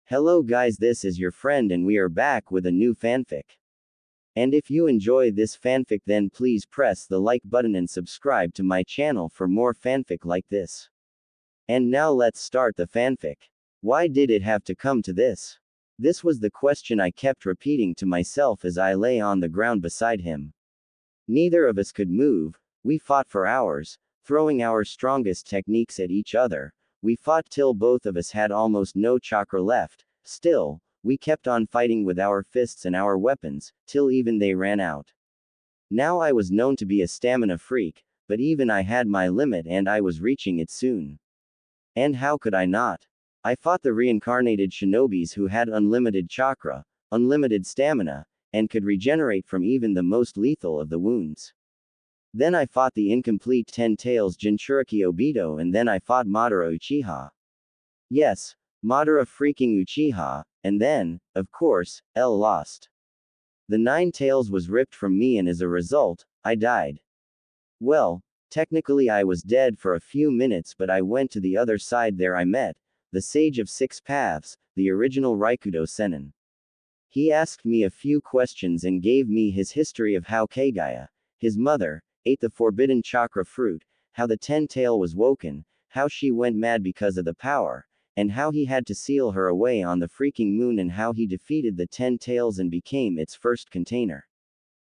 Hello guys, this is your friend and we are back with a new fanfic. And if you enjoy this fanfic then please press the like button and subscribe to my channel for more fanfic like this. And now let's start the fanfic. Why did it have to come to this? This was the question I kept repeating to myself as I lay on the ground beside him. Neither of us could move, we fought for hours, throwing our strongest techniques at each other. We fought till both of us had almost no chakra left. Still, we kept on fighting with our fists and our weapons, till even they ran out. Now I was known to be a stamina freak, but even I had my limit and I was reaching it soon. And how could I not? I fought the reincarnated shinobis who had unlimited chakra, unlimited stamina, and could regenerate from even the most lethal of the wounds. Then I fought the incomplete 10 Tails Jinchuriki Obito and then I fought Madara Uchiha. Yes, Madara freaking Uchiha, and then, of course, L lost. The 9 Tails was ripped from me and as a result, I died. Well, technically I was dead for a few minutes but I went to the other side. There I met the Sage of Six Paths, the original Raikudo Sennin. He asked me a few questions and gave me his history of how Kagaya, his mother, ate the forbidden chakra fruit, how the 10 Tail was woken, how she went mad because of the power, and how he had to seal her away on the freaking moon and how he defeated the 10 Tails and became its first container.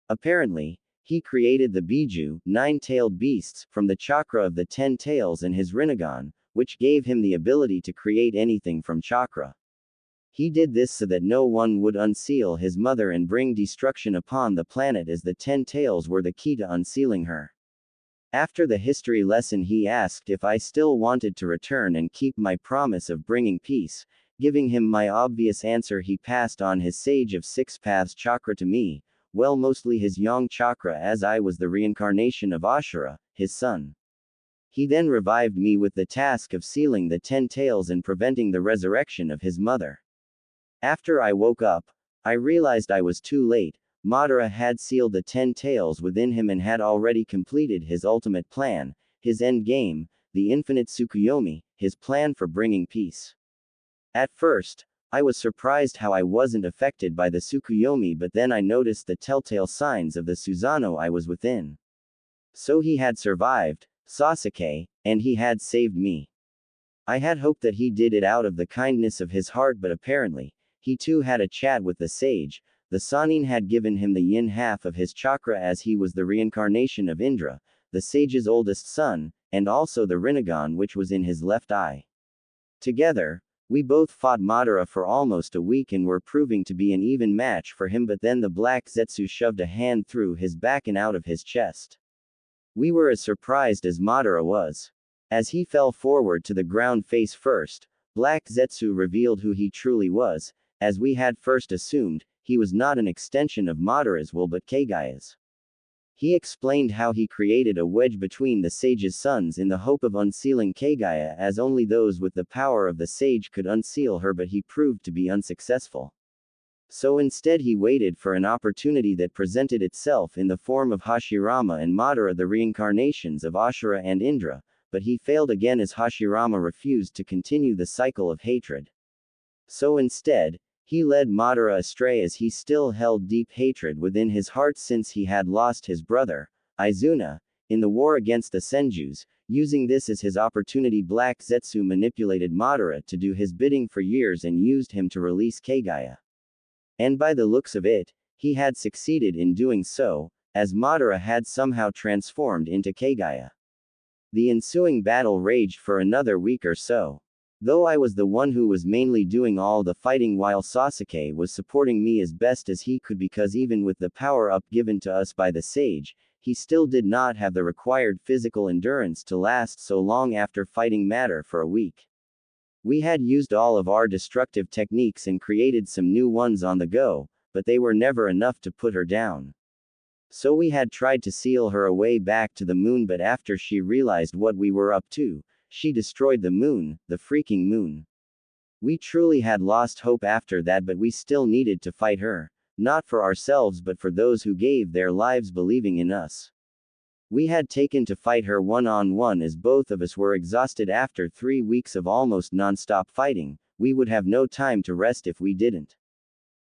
Apparently, he created the Biju, 9-tailed beasts, from the chakra of the 10 Tails and his Rinnegan, which gave him the ability to create anything from chakra. He did this so that no one would unseal his mother and bring destruction upon the planet as the 10 Tails were the key to unsealing her. After the history lesson he asked if I still wanted to return and keep my promise of bringing peace. Giving him my obvious answer he passed on his Sage of Six Paths chakra to me, well mostly his Yang chakra as I was the reincarnation of Ashura, his son. He then revived me with the task of sealing the 10 Tails and preventing the resurrection of his mother. After I woke up, I realized I was too late. Madara had sealed the 10 Tails within him and had already completed his ultimate plan, his end game, the infinite Tsukuyomi, his plan for bringing peace. At first, I was surprised how I wasn't affected by the Tsukuyomi, but then I noticed the telltale signs of the Susanoo I was within. So he had survived, Sasuke, and he had saved me. I had hoped that he did it out of the kindness of his heart, but apparently, he too had a chat with the sage. The Sannin had given him the yin half of his chakra as he was the reincarnation of Indra, the sage's oldest son, and also the Rinnegan which was in his left eye. Together, we both fought Madara for almost a week and were proving to be an even match for him, but then the Black Zetsu shoved a hand through his back and out of his chest. We were as surprised as Madara was. As he fell forward to the ground face first, Black Zetsu revealed who he truly was. As we had first assumed, he was not an extension of Madara's will but Kagaya's. He explained how he created a wedge between the sage's sons in the hope of unsealing Kagaya, as only those with the power of the sage could unseal her, but he proved to be unsuccessful. So instead he waited for an opportunity that presented itself in the form of Hashirama and Madara, the reincarnations of Ashura and Indra, but he failed again as Hashirama refused to continue the cycle of hatred. So instead, he led Madara astray as he still held deep hatred within his heart since he had lost his brother, Izuna, in the war against the Senjus. Using this as his opportunity, Black Zetsu manipulated Madara to do his bidding for years and used him to release Kagaya. And by the looks of it, he had succeeded in doing so, as Madara had somehow transformed into Kagaya. The ensuing battle raged for another week or so. Though I was the one who was mainly doing all the fighting while Sasuke was supporting me as best as he could, because even with the power-up given to us by the sage, he still did not have the required physical endurance to last so long after fighting matter for a week. We had used all of our destructive techniques and created some new ones on the go, but they were never enough to put her down. So we had tried to seal her away back to the moon, but after she realized what we were up to, she destroyed the moon, the freaking moon. We truly had lost hope after that, but we still needed to fight her, not for ourselves but for those who gave their lives believing in us. We had taken to fight her one-on-one as both of us were exhausted after 3 weeks of almost non-stop fighting. we would have no time to rest if we didn't.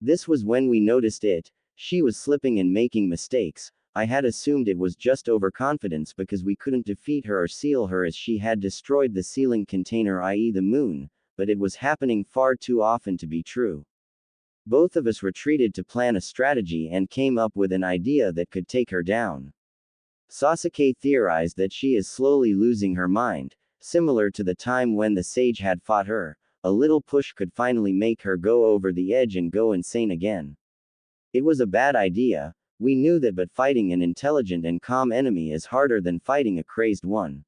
This was when we noticed it. She was slipping and making mistakes. I had assumed it was just overconfidence because we couldn't defeat her or seal her as she had destroyed the sealing container, i.e., the moon, but it was happening far too often to be true. Both of us retreated to plan a strategy and came up with an idea that could take her down. Sasuke theorized that she is slowly losing her mind, similar to the time when the sage had fought her. A little push could finally make her go over the edge and go insane again. It was a bad idea. We knew that, but fighting an intelligent and calm enemy is harder than fighting a crazed one.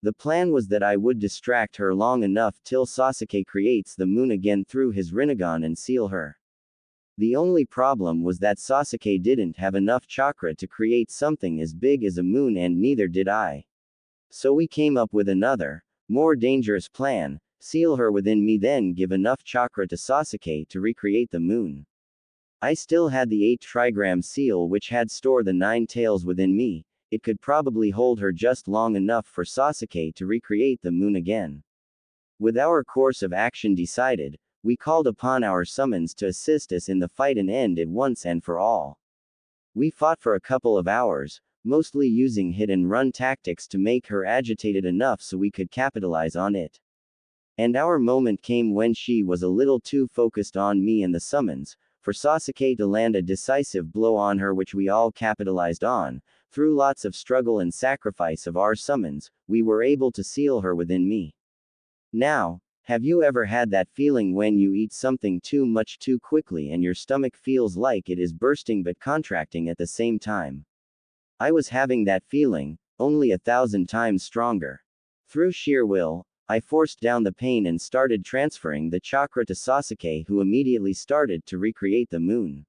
The plan was that I would distract her long enough till Sasuke creates the moon again through his Rinnegan and seal her. The only problem was that Sasuke didn't have enough chakra to create something as big as a moon, and neither did I. So we came up with another, more dangerous plan: seal her within me, then give enough chakra to Sasuke to recreate the moon. I still had the 8 trigram seal, which had stored the 9 tails within me. It could probably hold her just long enough for Sasuke to recreate the moon again. With our course of action decided, we called upon our summons to assist us in the fight and end it once and for all. We fought for a couple of hours, mostly using hit and run tactics to make her agitated enough so we could capitalize on it. And our moment came when she was a little too focused on me and the summons, for Sasuke to land a decisive blow on her, which we all capitalized on. Through lots of struggle and sacrifice of our summons, we were able to seal her within me. Now, have you ever had that feeling when you eat something too much too quickly and your stomach feels like it is bursting but contracting at the same time? I was having that feeling, only 1,000 times stronger. Through sheer will, I forced down the pain and started transferring the chakra to Sasuke, who immediately started to recreate the moon.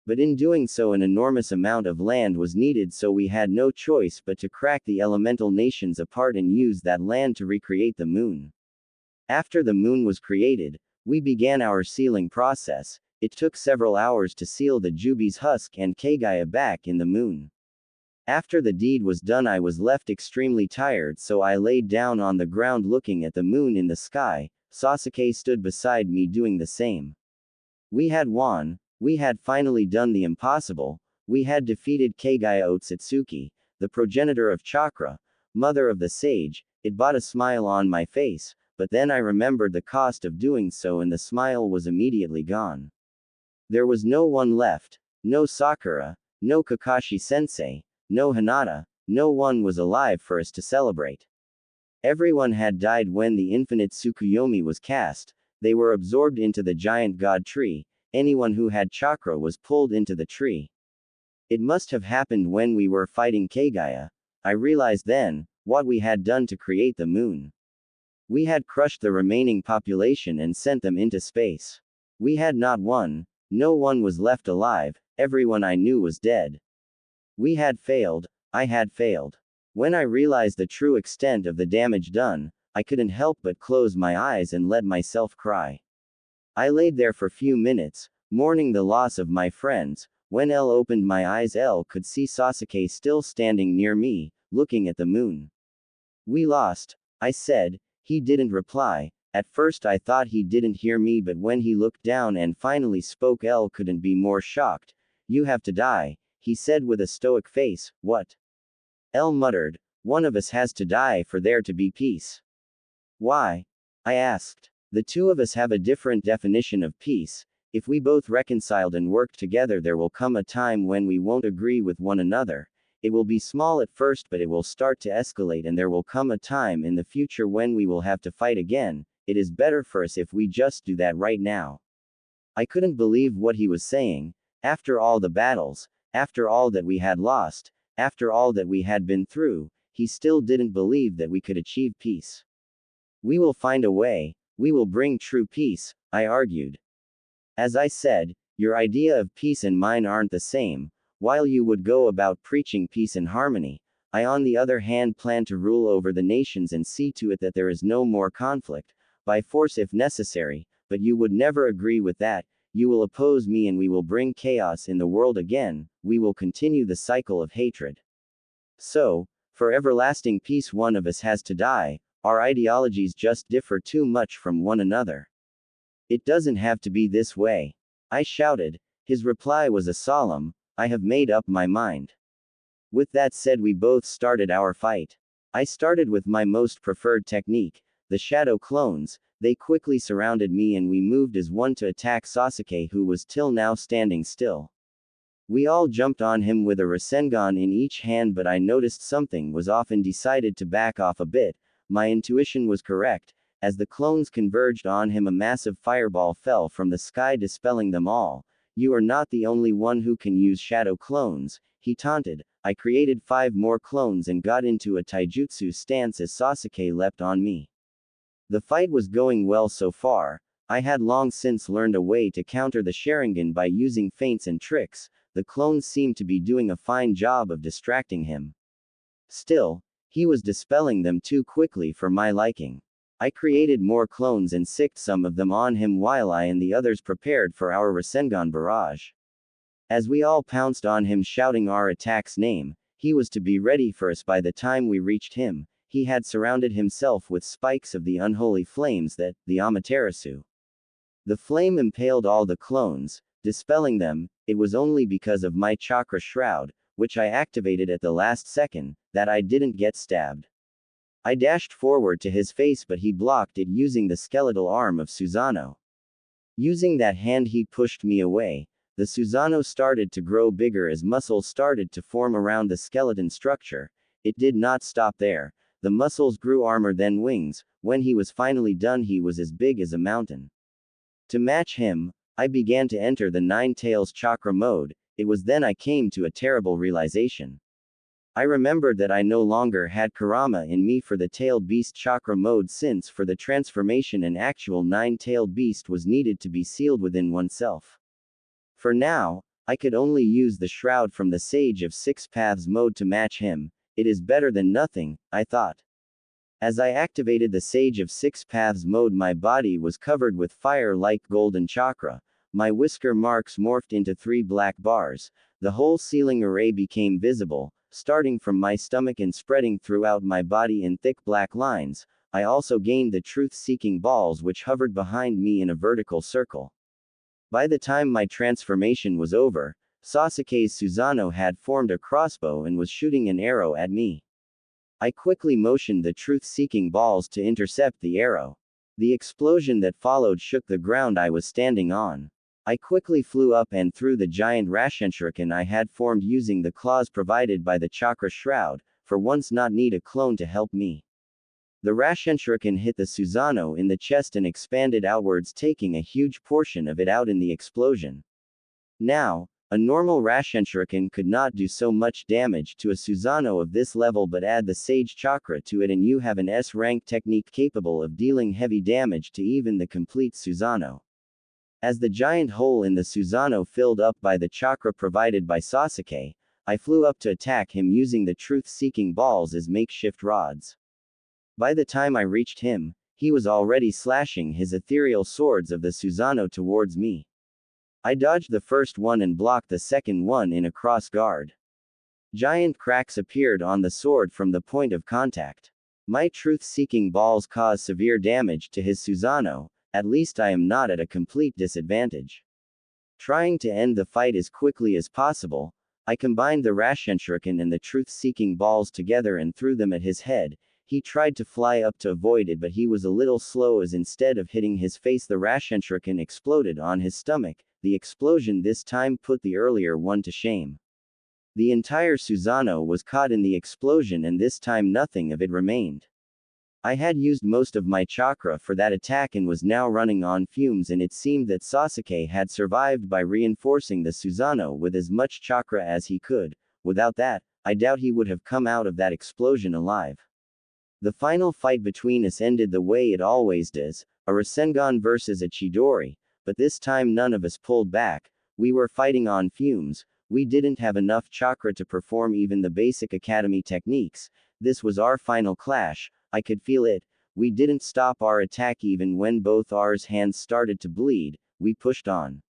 But in doing so, an enormous amount of land was needed, so we had no choice but to crack the elemental nations apart and use that land to recreate the moon. After the moon was created, we began our sealing process. It took several hours to seal the Jubi's husk and Kagaya back in the moon. After the deed was done, I was left extremely tired, so I laid down on the ground looking at the moon in the sky. Sasuke stood beside me doing the same. We had won. We had finally done the impossible. We had defeated Kagaya Otsutsuki, the progenitor of chakra, mother of the sage. It brought a smile on my face, but then I remembered the cost of doing so and the smile was immediately gone. There was no one left. No Sakura, no Kakashi-sensei, no Hinata, no one was alive for us to celebrate. Everyone had died when the infinite Tsukuyomi was cast. They were absorbed into the giant god tree. Anyone who had chakra was pulled into the tree. It must have happened when we were fighting Kagaya. I realized then what we had done to create the moon. We had crushed the remaining population and sent them into space. We had not won. No one was left alive. Everyone I knew was dead. We had failed. I had failed. When I realized the true extent of the damage done, I couldn't help but close my eyes and let myself cry. I laid there for few minutes, mourning the loss of my friends. When L opened my eyes, L could see Sasuke still standing near me, looking at the moon. We lost, I said. He didn't reply. At first I thought he didn't hear me, but when he looked down and finally spoke, L couldn't be more shocked. You have to die, he said with a stoic face. What? L muttered. One of us has to die for there to be peace. Why? I asked. The two of us have a different definition of peace. If we both reconciled and worked together, there will come a time when we won't agree with one another. It will be small at first, but it will start to escalate, and there will come a time in the future when we will have to fight again. It is better for us if we just do that right now. I couldn't believe what he was saying. After all the battles, after all that we had lost, after all that we had been through, he still didn't believe that we could achieve peace. We will find a way. We will bring true peace, I argued. As I said, your idea of peace and mine aren't the same. While you would go about preaching peace and harmony, I on the other hand plan to rule over the nations and see to it that there is no more conflict, by force if necessary, but you would never agree with that. You will oppose me and we will bring chaos in the world again. We will continue the cycle of hatred. So, for everlasting peace, one of us has to die. Our ideologies just differ too much from one another. It doesn't have to be this way. I shouted. His reply was a solemn, I have made up my mind. With that said, we both started our fight. I started with my most preferred technique, the shadow clones. They quickly surrounded me and we moved as one to attack Sasuke, who was till now standing still. We all jumped on him with a Rasengan in each hand, but I noticed something was off and decided to back off a bit. My intuition was correct. As the clones converged on him, a massive fireball fell from the sky, dispelling them all. You are not the only one who can use shadow clones, he taunted. I created 5 more clones and got into a taijutsu stance as Sasuke leapt on me. The fight was going well so far. I had long since learned a way to counter the Sharingan by using feints and tricks. The clones seemed to be doing a fine job of distracting him. Still, he was dispelling them too quickly for my liking. I created more clones and sicked some of them on him while I and the others prepared for our Rasengan barrage. As we all pounced on him shouting our attack's name, he was to be ready for us by the time we reached him. He had surrounded himself with spikes of the unholy flames that, the Amaterasu. The flame impaled all the clones, dispelling them. It was only because of my chakra shroud, which I activated at the last second, that I didn't get stabbed. I dashed forward to his face, but he blocked it using the skeletal arm of Susanoo. Using that hand, he pushed me away. The Susanoo started to grow bigger as muscles started to form around the skeleton structure. It did not stop there. The muscles grew armor, then wings. When he was finally done, he was as big as a mountain. To match him, I began to enter the Nine Tails chakra mode. It was then I came to a terrible realization. I remembered that I no longer had Kurama in me for the tailed beast chakra mode, since for the transformation an actual nine-tailed beast was needed to be sealed within oneself. For now, I could only use the shroud from the Sage of Six Paths mode to match him. It is better than nothing, I thought. As I activated the Sage of Six Paths mode, my body was covered with fire-like golden chakra. My whisker marks morphed into 3 black bars. The whole ceiling array became visible, starting from my stomach and spreading throughout my body in thick black lines. I also gained the truth-seeking balls, which hovered behind me in a vertical circle. By the time my transformation was over, Sasuke's Susanoo had formed a crossbow and was shooting an arrow at me. I quickly motioned the truth-seeking balls to intercept the arrow. The explosion that followed shook the ground I was standing on. I quickly flew up and threw the giant Rasenshuriken I had formed using the claws provided by the chakra shroud. For once, not need a clone to help me. The Rasenshuriken hit the Susanoo in the chest and expanded outwards, taking a huge portion of it out in the explosion. Now, a normal Rasenshuriken could not do so much damage to a Susanoo of this level, but add the Sage Chakra to it and you have an S-rank technique capable of dealing heavy damage to even the complete Susanoo. As the giant hole in the Susanoo filled up by the chakra provided by Sasuke, I flew up to attack him using the truth-seeking balls as makeshift rods. By the time I reached him, he was already slashing his ethereal swords of the Susanoo towards me. I dodged the first one and blocked the second one in a cross guard. Giant cracks appeared on the sword from the point of contact. My truth-seeking balls caused severe damage to his Susanoo. At least I am not at a complete disadvantage. Trying to end the fight as quickly as possible, I combined the Rasenshuriken and the truth-seeking balls together and threw them at his head. He tried to fly up to avoid it, but he was a little slow, as instead of hitting his face, the Rasenshuriken exploded on his stomach. The explosion this time put the earlier one to shame. The entire Susanoo was caught in the explosion, and this time nothing of it remained. I had used most of my chakra for that attack and was now running on fumes, and it seemed that Sasuke had survived by reinforcing the Susanoo with as much chakra as he could. Without that, I doubt he would have come out of that explosion alive. The final fight between us ended the way it always does, a Rasengan versus a Chidori, but this time none of us pulled back. We were fighting on fumes. We didn't have enough chakra to perform even the basic academy techniques. This was our final clash. I could feel it. We didn't stop our attack even when both our hands started to bleed. We pushed on.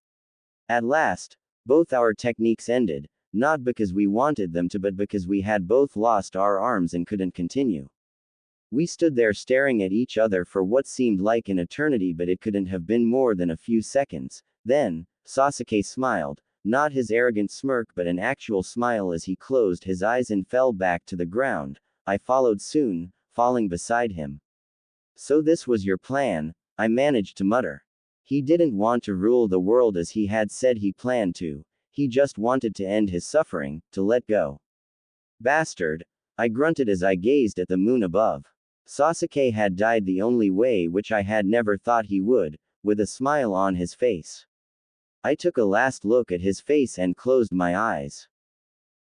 At last, both our techniques ended, not because we wanted them to, but because we had both lost our arms and couldn't continue. We stood there staring at each other for what seemed like an eternity, but it couldn't have been more than a few seconds. Then, Sasuke smiled, not his arrogant smirk but an actual smile as he closed his eyes and fell back to the ground. I followed soon, falling beside him. So this was your plan, I managed to mutter. He didn't want to rule the world as he had said he planned to. He just wanted to end his suffering, to let go. Bastard, I grunted as I gazed at the moon above. Sasuke had died the only way, which I had never thought he would, with a smile on his face. I took a last look at his face and closed my eyes.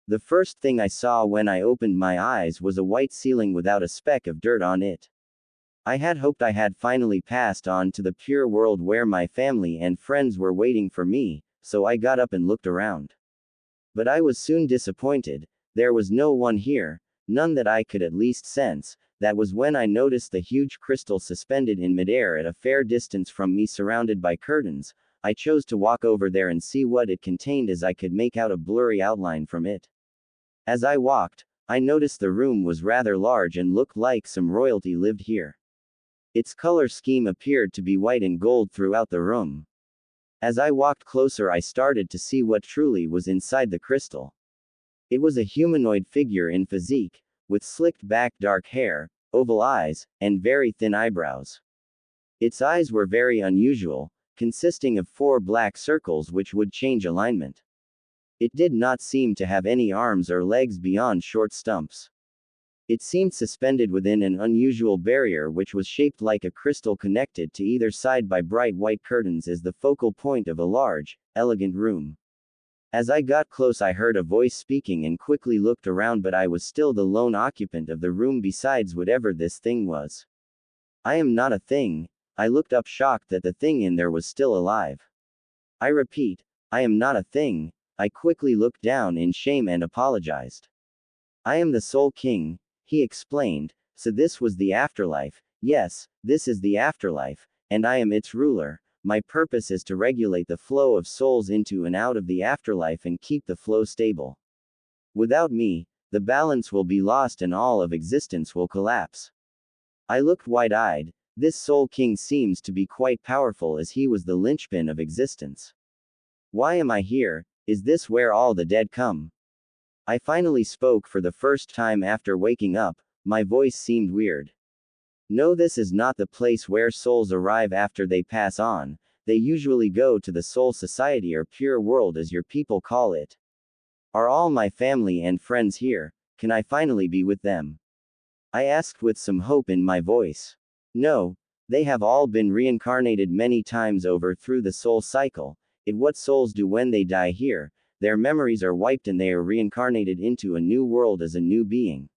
The first thing I saw when I opened my eyes was a white ceiling without a speck of dirt on it. I had hoped I had finally passed on to the pure world where my family and friends were waiting for me, so I got up and looked around. But I was soon disappointed. There was no one here, none that I could at least sense. That was when I noticed the huge crystal suspended in midair at a fair distance from me, surrounded by curtains. I chose to walk over there and see what it contained, as I could make out a blurry outline from it. As I walked, I noticed the room was rather large and looked like some royalty lived here. Its color scheme appeared to be white and gold throughout the room. As I walked closer, I started to see what truly was inside the crystal. It was a humanoid figure in physique, with slicked back dark hair, oval eyes, and very thin eyebrows. Its eyes were very unusual, consisting of 4 black circles which would change alignment. It did not seem to have any arms or legs beyond short stumps. It seemed suspended within an unusual barrier which was shaped like a crystal, connected to either side by bright white curtains as the focal point of a large, elegant room. As I got close, I heard a voice speaking and quickly looked around, but I was still the lone occupant of the room besides whatever this thing was. I am not a thing. I looked up, shocked that the thing in there was still alive. I repeat, I am not a thing. I quickly looked down in shame and apologized. I am the Soul King, he explained. So this was the afterlife. Yes, this is the afterlife, and I am its ruler. My purpose is to regulate the flow of souls into and out of the afterlife and keep the flow stable. Without me, the balance will be lost and all of existence will collapse. I looked wide-eyed. This Soul King seems to be quite powerful, as he was the linchpin of existence. Why am I here? Is this where all the dead come? I finally spoke for the first time after waking up. My voice seemed weird. No, this is not the place where souls arrive after they pass on. They usually go to the Soul Society, or pure world as your people call it. Are all my family and friends here? Can I finally be with them? I asked with some hope in my voice. No, they have all been reincarnated many times over through the soul cycle. What souls do when they die here, their memories are wiped and they are reincarnated into a new world as a new being.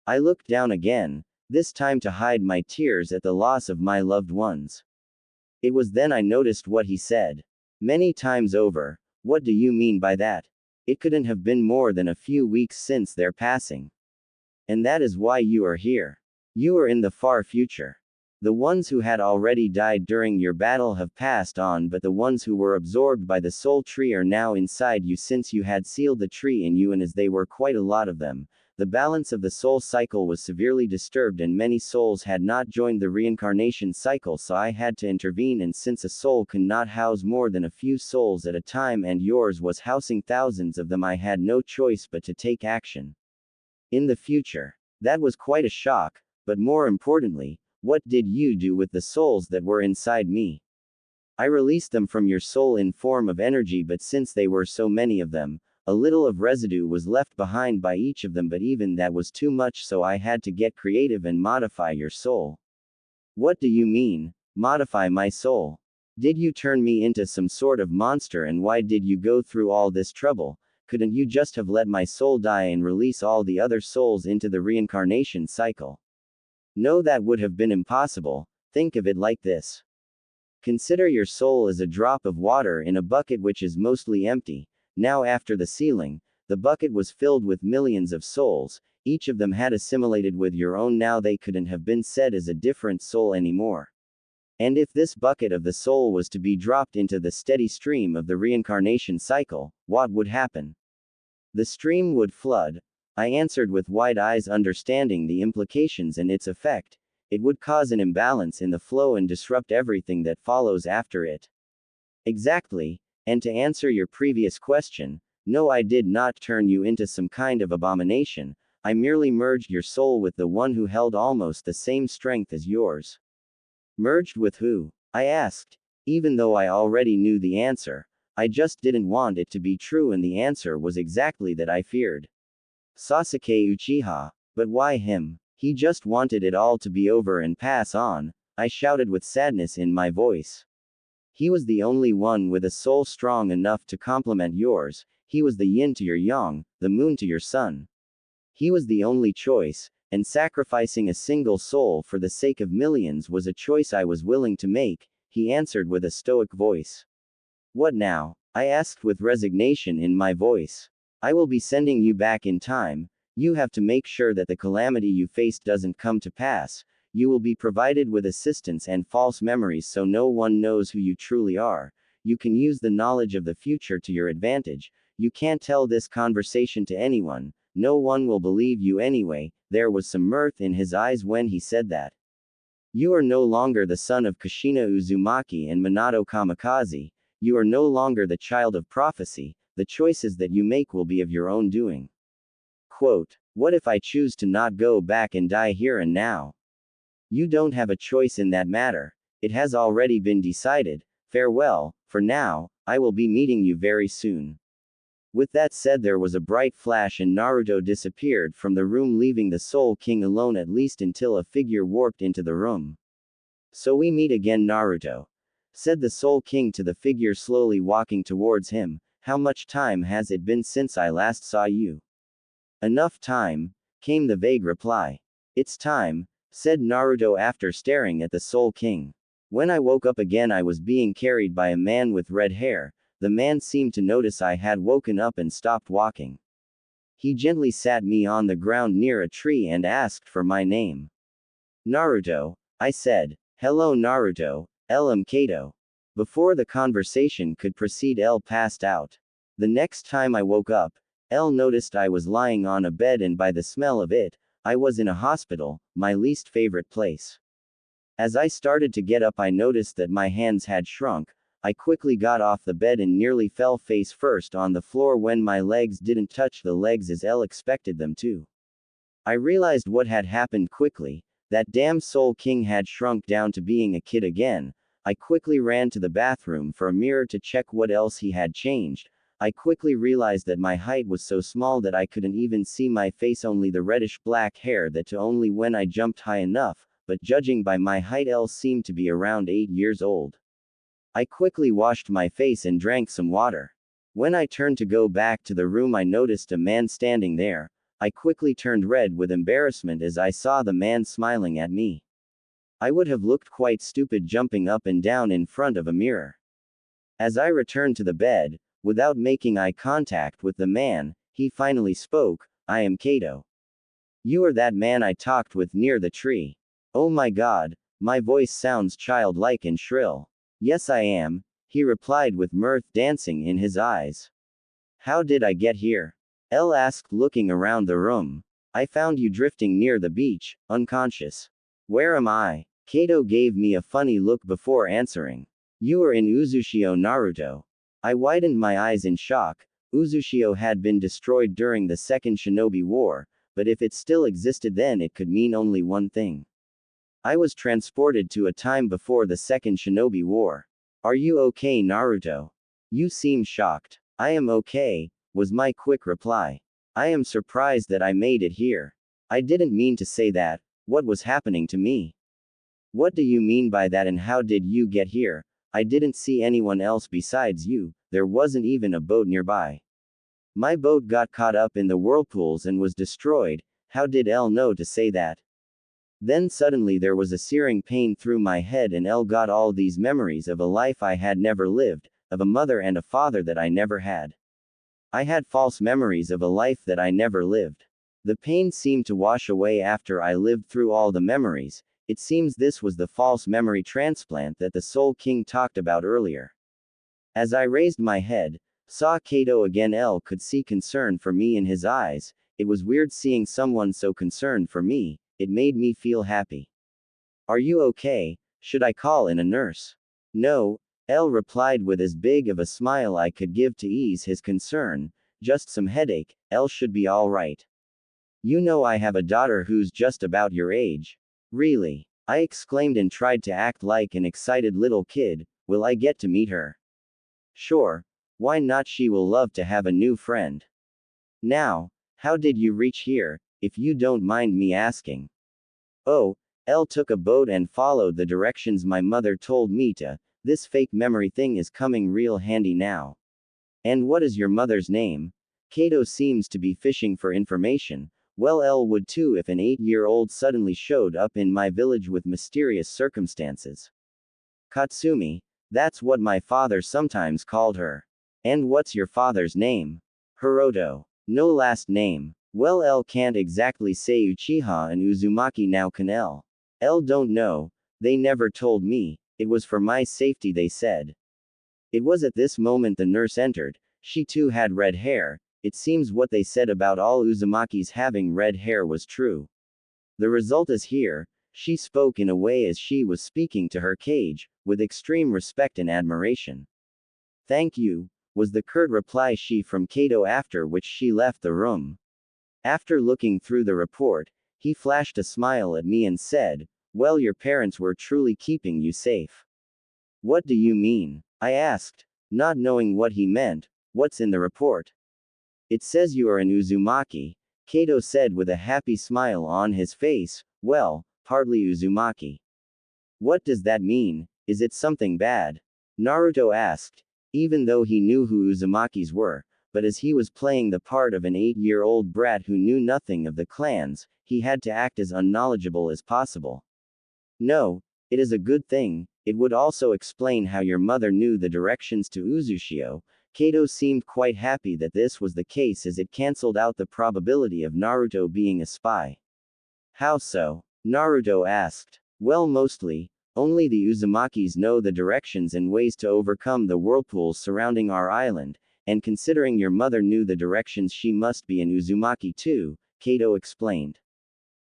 I looked down again, this time to hide my tears at the loss of my loved ones. It was then I noticed what he said. Many times over. What do you mean by that? It couldn't have been more than a few weeks since their passing. And that is why you are here. You are in the far future. The ones who had already died during your battle have passed on, but the ones who were absorbed by the soul tree are now inside you, since you had sealed the tree in you, and as they were quite a lot of them, the balance of the soul cycle was severely disturbed and many souls had not joined the reincarnation cycle, so I had to intervene, and since a soul cannot house more than a few souls at a time and yours was housing thousands of them, I had no choice but to take action. In the future. That was quite a shock, but more importantly, what did you do with the souls that were inside me? I released them from your soul in form of energy, but since they were so many of them, a little of residue was left behind by each of them, but even that was too much, so I had to get creative and modify your soul. What do you mean, modify my soul? Did you turn me into some sort of monster, and why did you go through all this trouble? Couldn't you just have let my soul die and release all the other souls into the reincarnation cycle? No, that would have been impossible. Think of it like this. Consider your soul as a drop of water in a bucket which is mostly empty. Now after the sealing, the bucket was filled with millions of souls, each of them had assimilated with your own. Now they couldn't have been said as a different soul anymore. And if this bucket of the soul was to be dropped into the steady stream of the reincarnation cycle, what would happen? The stream would flood. I answered with wide eyes, understanding the implications and its effect. It would cause an imbalance in the flow and disrupt everything that follows after it. Exactly, and to answer your previous question, no, I did not turn you into some kind of abomination, I merely merged your soul with the one who held almost the same strength as yours. Merged with who? I asked. Even though I already knew the answer, I just didn't want it to be true, and the answer was exactly that I feared. Sasuke Uchiha. But why him? He just wanted it all to be over and pass on, I shouted with sadness in my voice. He was the only one with a soul strong enough to complement yours, he was the yin to your yang, the moon to your sun. He was the only choice, and sacrificing a single soul for the sake of millions was a choice I was willing to make, he answered with a stoic voice. What now? I asked with resignation in my voice. I will be sending you back in time. You have to make sure that the calamity you faced doesn't come to pass. You will be provided with assistance and false memories so no one knows who you truly are. You can use the knowledge of the future to your advantage. You can't tell this conversation to anyone. No one will believe you anyway. There was some mirth in his eyes when he said that. You are no longer the son of Kushina Uzumaki and Minato Kamikaze. You are no longer the child of prophecy. The choices that you make will be of your own doing. Quote, what if I choose to not go back and die here and now? You don't have a choice in that matter. It has already been decided. Farewell, for now, I will be meeting you very soon. With that said, there was a bright flash and Naruto disappeared from the room, leaving the Soul King alone, at least until a figure warped into the room. So we meet again, Naruto, said the Soul King to the figure slowly walking towards him. How much time has it been since I last saw you? Enough time, came the vague reply. It's time, said Naruto after staring at the Soul King. When I woke up again, I was being carried by a man with red hair. The man seemed to notice I had woken up and stopped walking. He gently sat me on the ground near a tree and asked for my name. Naruto, I said. Hello Naruto, L.M. Kato. Before the conversation could proceed, L passed out. The next time I woke up, L noticed I was lying on a bed, and by the smell of it, I was in a hospital, my least favorite place. As I started to get up, I noticed that my hands had shrunk. I quickly got off the bed and nearly fell face first on the floor when my legs didn't touch the legs as L expected them to. I realized what had happened quickly. That damn Soul King had shrunk down to being a kid again. I quickly ran to the bathroom for a mirror to check what else he had changed. I quickly realized that my height was so small that I couldn't even see my face, only the reddish black hair that to only when I jumped high enough, but judging by my height, L seemed to be around 8 years old. I quickly washed my face and drank some water. When I turned to go back to the room, I noticed a man standing there. I quickly turned red with embarrassment as I saw the man smiling at me. I would have looked quite stupid jumping up and down in front of a mirror. As I returned to the bed, without making eye contact with the man, he finally spoke. I am Kato. You are that man I talked with near the tree. Oh my God, my voice sounds childlike and shrill. Yes, I am, he replied with mirth dancing in his eyes. How did I get here? L asked, looking around the room. I found you drifting near the beach, unconscious. Where am I? Kato gave me a funny look before answering. You are in Uzushio, Naruto. I widened my eyes in shock. Uzushio had been destroyed during the Second Shinobi War, but if it still existed then it could mean only one thing. I was transported to a time before the Second Shinobi War. Are you okay, Naruto? You seem shocked. I am okay, was my quick reply. I am surprised that I made it here. I didn't mean to say that. What was happening to me? What do you mean by that, and how did you get here? I didn't see anyone else besides you, there wasn't even a boat nearby. My boat got caught up in the whirlpools and was destroyed. How did L know to say that? Then suddenly there was a searing pain through my head, and L got all these memories of a life I had never lived, of a mother and a father that I never had. I had false memories of a life that I never lived. The pain seemed to wash away after I lived through all the memories. It seems this was the false memory transplant that the Soul King talked about earlier. As I raised my head, saw Kato again, L could see concern for me in his eyes. It was weird seeing someone so concerned for me, it made me feel happy. Are you okay? Should I call in a nurse? No, L replied with as big of a smile I could give to ease his concern. Just some headache, L should be alright. You know I have a daughter who's just about your age. Really? I exclaimed and tried to act like an excited little kid. Will I get to meet her? Sure. Why not? She will love to have a new friend. Now, how did you reach here, if you don't mind me asking? Oh, L took a boat and followed the directions my mother told me to. This fake memory thing is coming real handy now. And what is your mother's name? Kato seems to be fishing for information. Well, L would too if an 8-year-old suddenly showed up in my village with mysterious circumstances. Katsumi. That's what my father sometimes called her. And what's your father's name? Hiroto. No last name. Well, L can't exactly say Uchiha and Uzumaki now, can L? L don't know. They never told me. It was for my safety, they said. It was at this moment the nurse entered. She too had red hair. It seems what they said about all Uzumakis having red hair was true. The result is here. She spoke in a way as she was speaking to her cage, with extreme respect and admiration. Thank you, was the curt reply she from Kato, after which she left the room. After looking through the report, he flashed a smile at me and said, well, your parents were truly keeping you safe. What do you mean? I asked, not knowing what he meant. What's in the report? It says you are an Uzumaki, Kato said with a happy smile on his face. Well, partly Uzumaki. What does that mean? Is it something bad? Naruto asked, even though he knew who Uzumakis were, but as he was playing the part of an 8-year-old brat who knew nothing of the clans, he had to act as unknowledgeable as possible. No, it is a good thing. It would also explain how your mother knew the directions to Uzushio. Kato seemed quite happy that this was the case, as it cancelled out the probability of Naruto being a spy. How so? Naruto asked. Well, mostly, only the Uzumakis know the directions and ways to overcome the whirlpools surrounding our island, and considering your mother knew the directions, she must be an Uzumaki too, Kato explained.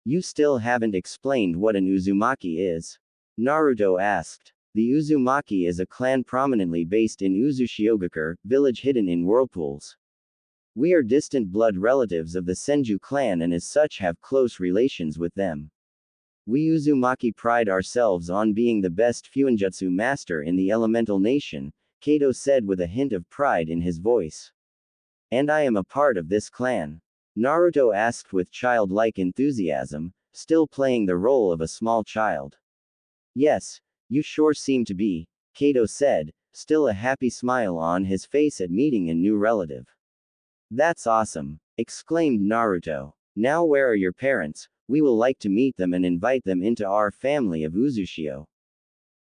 You still haven't explained what an Uzumaki is? Naruto asked. The Uzumaki is a clan prominently based in Uzushiogakure, village hidden in whirlpools. We are distant blood relatives of the Senju clan and as such have close relations with them. We Uzumaki pride ourselves on being the best Fuinjutsu master in the elemental nation, Kato said with a hint of pride in his voice. And I am a part of this clan? Naruto asked with childlike enthusiasm, still playing the role of a small child. Yes, you sure seem to be, Kato said, still a happy smile on his face at meeting a new relative. That's awesome, exclaimed Naruto. Now where are your parents? We will like to meet them and invite them into our family of Uzushio.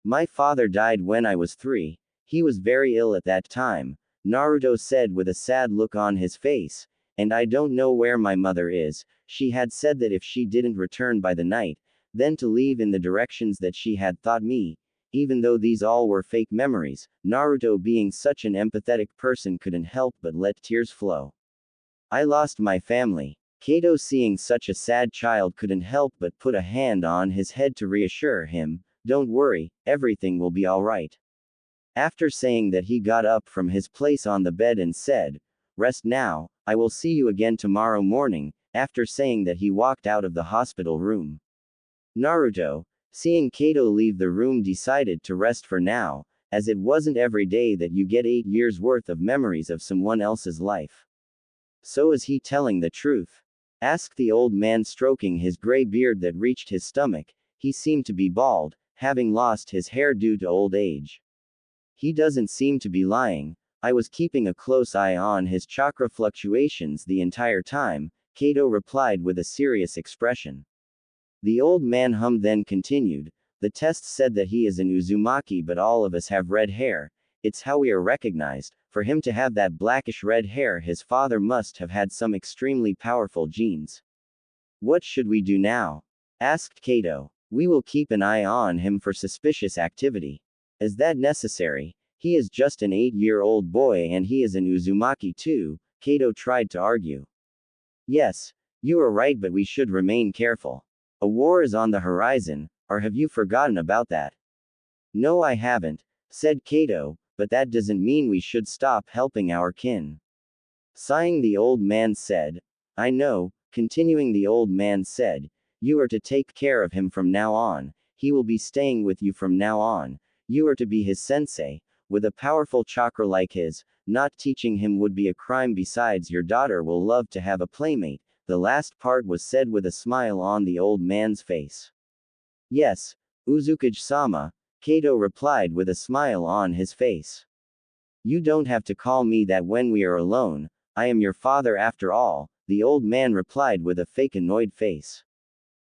My father died when I was 3. He was very ill at that time, Naruto said with a sad look on his face, and I don't know where my mother is. She had said that if she didn't return by the night, then to leave in the directions that she had thought me. Even though these all were fake memories, Naruto, being such an empathetic person, couldn't help but let tears flow. I lost my family. Kato, seeing such a sad child, couldn't help but put a hand on his head to reassure him. Don't worry, everything will be alright. After saying that, he got up from his place on the bed and said, rest now, I will see you again tomorrow morning. After saying that, he walked out of the hospital room. Naruto, seeing Kato leave the room, decided to rest for now, as it wasn't every day that you get 8 years worth of memories of someone else's life. So is he telling the truth? Asked the old man, stroking his gray beard that reached his stomach. He seemed to be bald, having lost his hair due to old age. He doesn't seem to be lying. I was keeping a close eye on his chakra fluctuations the entire time, Kato replied with a serious expression. The old man hummed, then continued, the test said that he is an Uzumaki, but all of us have red hair. It's how we are recognized. For him to have that blackish red hair, his father must have had some extremely powerful genes. What should we do now? Asked Kato. We will keep an eye on him for suspicious activity. Is that necessary? He is just an 8-year-old boy and he is an Uzumaki too, Kato tried to argue. Yes, You are right, but we should remain careful. A war is on the horizon, or have you forgotten about that? No, I haven't, said Kato, but that doesn't mean we should stop helping our kin. Sighing, the old man said, I know. Continuing, the old man said, you are to take care of him from now on. He will be staying with you from now on. You are to be his sensei. With a powerful chakra like his, not teaching him would be a crime. Besides, your daughter will love to have a playmate. The last part was said with a smile on the old man's face. Yes, Uzukage-sama, Kato replied with a smile on his face. You don't have to call me that when we are alone. I am your father after all, the old man replied with a fake annoyed face.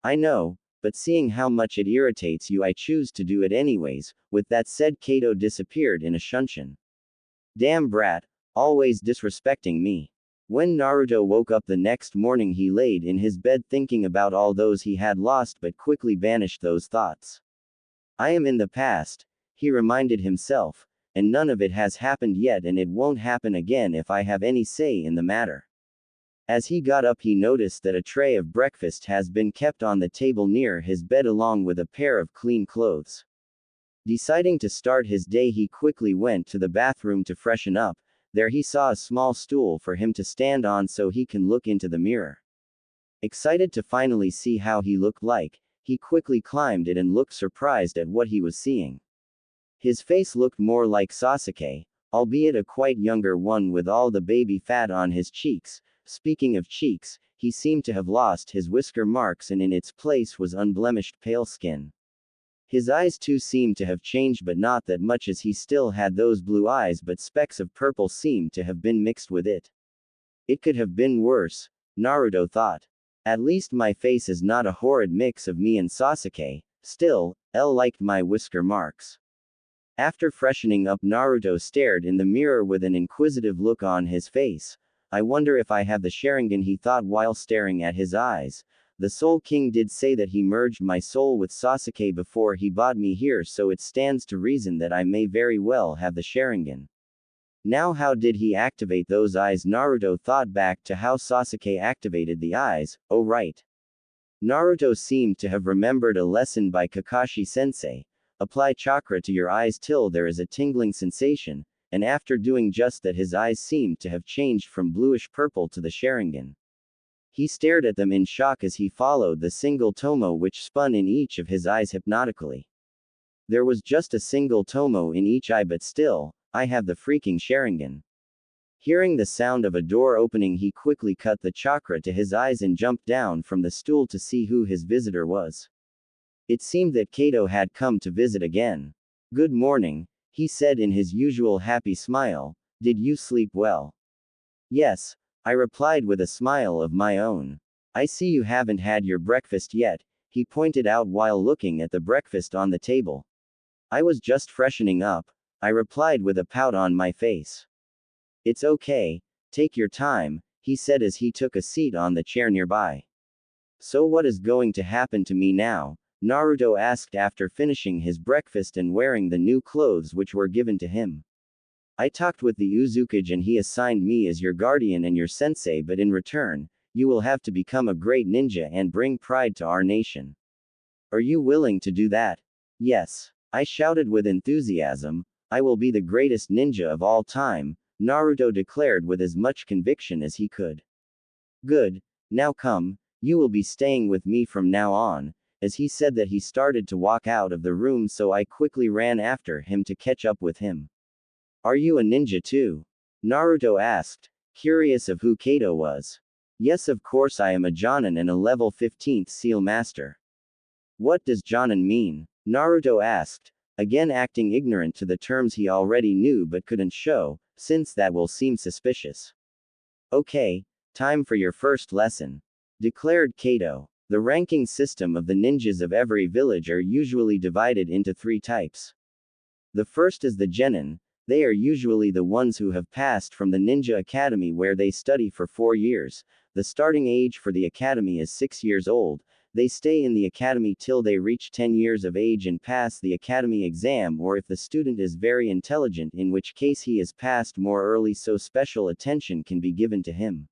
I know, but seeing how much it irritates you, I choose to do it anyways. With that said, Kato disappeared in a shunshin. Damn brat, always disrespecting me. When Naruto woke up the next morning, he laid in his bed thinking about all those he had lost, but quickly banished those thoughts. I am in the past, he reminded himself, and none of it has happened yet, and it won't happen again if I have any say in the matter. As he got up, he noticed that a tray of breakfast has been kept on the table near his bed along with a pair of clean clothes. Deciding to start his day, he quickly went to the bathroom to freshen up. There he saw a small stool for him to stand on so he can look into the mirror. Excited to finally see how he looked like, he quickly climbed it and looked surprised at what he was seeing. His face looked more like Sasuke, albeit a quite younger one with all the baby fat on his cheeks. Speaking of cheeks, he seemed to have lost his whisker marks and in its place was unblemished pale skin. His eyes too seemed to have changed, but not that much, as he still had those blue eyes, but specks of purple seemed to have been mixed with it. It could have been worse, Naruto thought. At least my face is not a horrid mix of me and Sasuke. Still, L liked my whisker marks. After freshening up, Naruto stared in the mirror with an inquisitive look on his face. I wonder if I have the Sharingan, he thought while staring at his eyes. The Soul King did say that he merged my soul with Sasuke before he brought me here, so it stands to reason that I may very well have the Sharingan. Now how did he activate those eyes? Naruto thought back to how Sasuke activated the eyes. Oh right. Naruto seemed to have remembered a lesson by Kakashi sensei. Apply chakra to your eyes till there is a tingling sensation, and after doing just that, his eyes seemed to have changed from bluish purple to the Sharingan. He stared at them in shock as he followed the single tomo which spun in each of his eyes hypnotically. There was just a single tomo in each eye, but still, I have the freaking Sharingan. Hearing the sound of a door opening, he quickly cut the chakra to his eyes and jumped down from the stool to see who his visitor was. It seemed that Kato had come to visit again. Good morning, he said in his usual happy smile. Did you sleep well? Yes, I replied with a smile of my own. I see you haven't had your breakfast yet, he pointed out while looking at the breakfast on the table. I was just freshening up, I replied with a pout on my face. It's okay, take your time, he said as he took a seat on the chair nearby. So what is going to happen to me now? Naruto asked after finishing his breakfast and wearing the new clothes which were given to him. I talked with the Uzukage and he assigned me as your guardian and your sensei, but in return, you will have to become a great ninja and bring pride to our nation. Are you willing to do that? Yes, I shouted with enthusiasm. I will be the greatest ninja of all time, Naruto declared with as much conviction as he could. Good, now come, you will be staying with me from now on. As he said that, he started to walk out of the room, so I quickly ran after him to catch up with him. Are you a ninja too? Naruto asked, curious of who Kato was. Yes, of course I am a Jonin and a level 15th seal master. What does Jonin mean? Naruto asked, again acting ignorant to the terms he already knew but couldn't show, since that will seem suspicious. Okay, time for your first lesson, declared Kato. The ranking system of the ninjas of every village are usually divided into 3 types. The first is the genin. They are usually the ones who have passed from the ninja academy where they study for 4 years. The starting age for the academy is 6 years old. They stay in the academy till they reach 10 years of age and pass the academy exam, or if the student is very intelligent, in which case he is passed more early, so special attention can be given to him.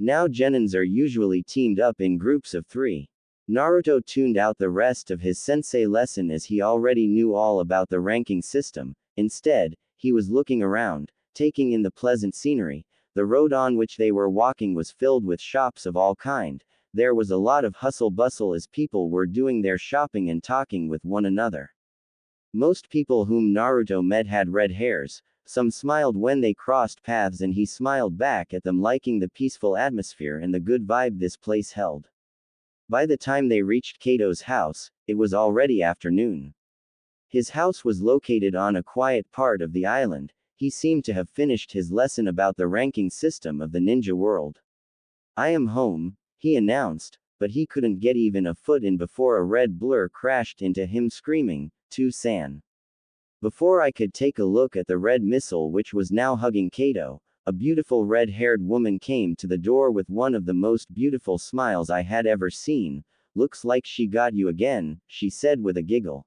Now genins are usually teamed up in groups of 3. Naruto tuned out the rest of his sensei lesson as he already knew all about the ranking system. Instead, he was looking around, taking in the pleasant scenery. The road on which they were walking was filled with shops of all kind. There was a lot of hustle-bustle as people were doing their shopping and talking with one another. Most people whom Naruto met had red hairs. Some smiled when they crossed paths and he smiled back at them, liking the peaceful atmosphere and the good vibe this place held. By the time they reached Kato's house, it was already afternoon. His house was located on a quiet part of the island. He seemed to have finished his lesson about the ranking system of the ninja world. "I am home," he announced, but he couldn't get even a foot in before a red blur crashed into him screaming, "To-san." Before I could take a look at the red missile which was now hugging Kato, a beautiful red-haired woman came to the door with one of the most beautiful smiles I had ever seen. "Looks like she got you again," she said with a giggle.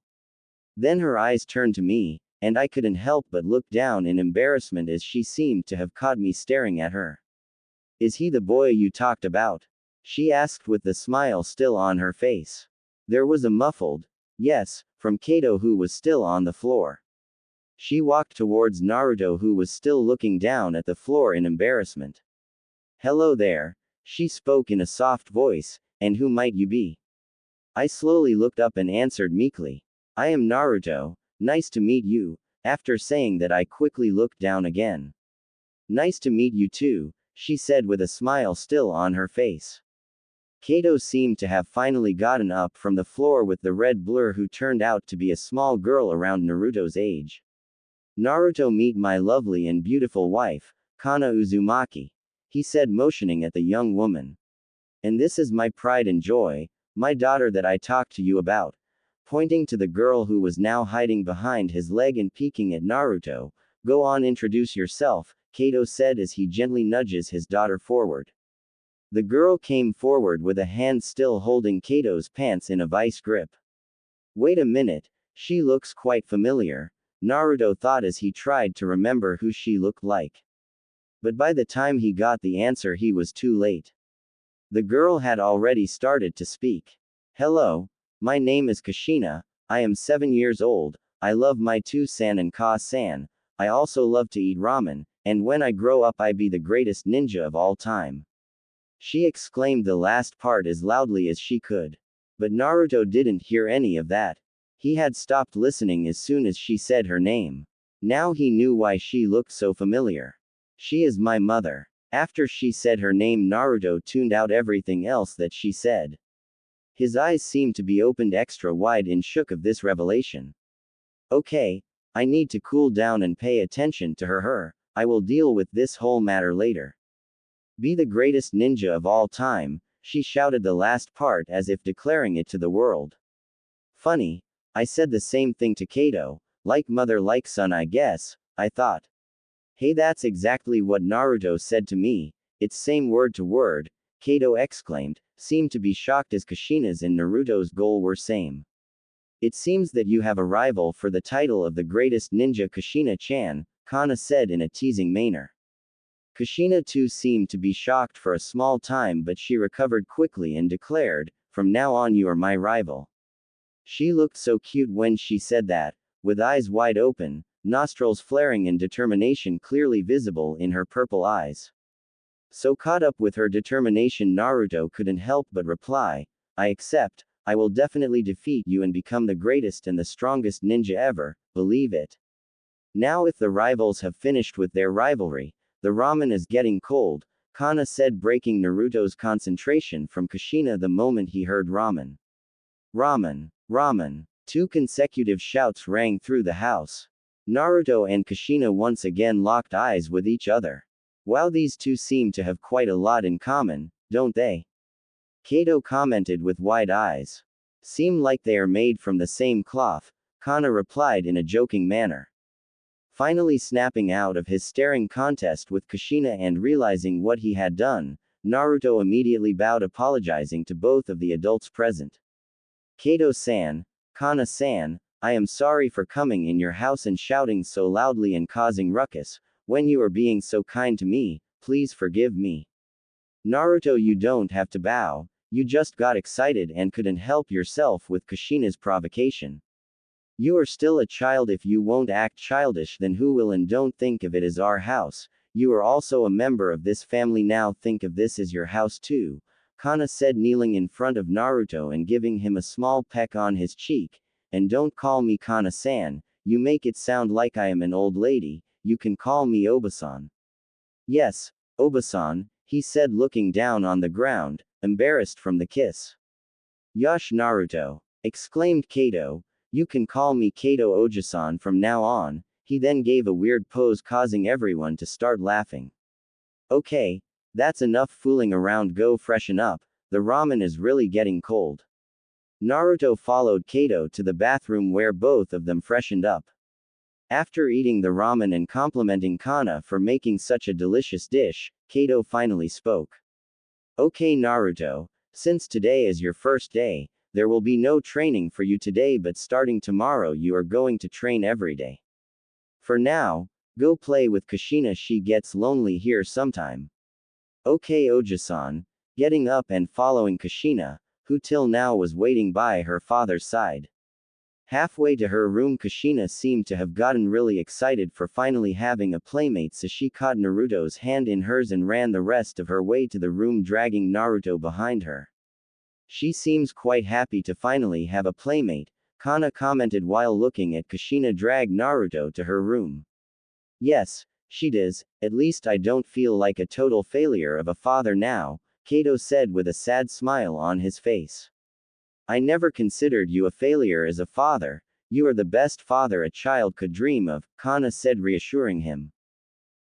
Then her eyes turned to me, and I couldn't help but look down in embarrassment as she seemed to have caught me staring at her. "Is he the boy you talked about?" she asked with the smile still on her face. There was a muffled, "Yes," from Kato, who was still on the floor. She walked towards Naruto, who was still looking down at the floor in embarrassment. "Hello there," she spoke in a soft voice, "and who might you be?" I slowly looked up and answered meekly, "I am Naruto, nice to meet you." After saying that, I quickly looked down again. "Nice to meet you too," she said with a smile still on her face. Kato seemed to have finally gotten up from the floor with the red blur, who turned out to be a small girl around Naruto's age. "Naruto, meet my lovely and beautiful wife, Kana Uzumaki," he said, motioning at the young woman. "And this is my pride and joy, my daughter that I talked to you about," pointing to the girl who was now hiding behind his leg and peeking at Naruto. "Go on, introduce yourself," Kato said as he gently nudges his daughter forward. The girl came forward with a hand still holding Kato's pants in a vice grip. "Wait a minute, she looks quite familiar," Naruto thought as he tried to remember who she looked like. But by the time he got the answer, he was too late. The girl had already started to speak. "Hello, my name is Kushina, I am 7 years old, I love my To-san and Ka-san, I also love to eat ramen, and when I grow up I be the greatest ninja of all time." She exclaimed the last part as loudly as she could. But Naruto didn't hear any of that. He had stopped listening as soon as she said her name. Now he knew why she looked so familiar. "She is my mother." After she said her name, Naruto tuned out everything else that she said. His eyes seemed to be opened extra wide in shock of this revelation. "Okay, I need to cool down and pay attention to her. I will deal with this whole matter later. Be the greatest ninja of all time," she shouted the last part as if declaring it to the world. Funny, I said the same thing to Kato, like mother like son, I guess, I thought. "Hey, that's exactly what Naruto said to me, it's same word to word," Kato exclaimed, seemed to be shocked as Kushina's and Naruto's goal were same. "It seems that you have a rival for the title of the greatest ninja, Kushina-chan," Kana said in a teasing manner. Kushina too seemed to be shocked for a small time, but she recovered quickly and declared, "From now on you are my rival." She looked so cute when she said that, with eyes wide open, nostrils flaring and determination clearly visible in her purple eyes. So caught up with her determination, Naruto couldn't help but reply, "I accept, I will definitely defeat you and become the greatest and the strongest ninja ever, believe it." Now if the rivals have finished with their rivalry, the ramen is getting cold, Kana said, breaking Naruto's concentration from Kushina the moment he heard ramen. "Ramen. Ramen." 2 consecutive shouts rang through the house. Naruto and Kushina once again locked eyes with each other. "Wow, these two seem to have quite a lot in common, don't they?" Kato commented with wide eyes. "Seem like they are made from the same cloth," Kana replied in a joking manner. Finally snapping out of his staring contest with Kushina and realizing what he had done, Naruto immediately bowed, apologizing to both of the adults present. "Kato-san, Kana-san, I am sorry for coming in your house and shouting so loudly and causing ruckus. When you are being so kind to me, please forgive me." Naruto, you don't have to bow, you just got excited and couldn't help yourself with Kushina's provocation. You are still a child. If you won't act childish, then who will? And don't think of it as our house. You are also a member of this family now. Think of this as your house too, Kana said, kneeling in front of Naruto and giving him a small peck on his cheek. And don't call me Kana-san, you make it sound like I am an old lady, you can call me Obasan. Yes, Obasan, he said, looking down on the ground, embarrassed from the kiss. Yosh, Naruto, exclaimed Kato, you can call me Kato Ojasan from now on. He then gave a weird pose, causing everyone to start laughing. Okay, that's enough fooling around, go freshen up, the ramen is really getting cold. Naruto followed Kato to the bathroom where both of them freshened up. After eating the ramen and complimenting Kana for making such a delicious dish, Kato finally spoke. Okay Naruto, since today is your first day, there will be no training for you today, but starting tomorrow you are going to train every day. For now, go play with Kushina, she gets lonely here sometime. Okay Ojasan, getting up and following Kushina, who till now was waiting by her father's side. Halfway to her room, Kushina seemed to have gotten really excited for finally having a playmate, so she caught Naruto's hand in hers and ran the rest of her way to the room, dragging Naruto behind her. She seems quite happy to finally have a playmate, Kana commented while looking at Kushina drag Naruto to her room. Yes, she does, at least I don't feel like a total failure of a father now, Kato said with a sad smile on his face. I never considered you a failure as a father, you are the best father a child could dream of, Kana said, reassuring him.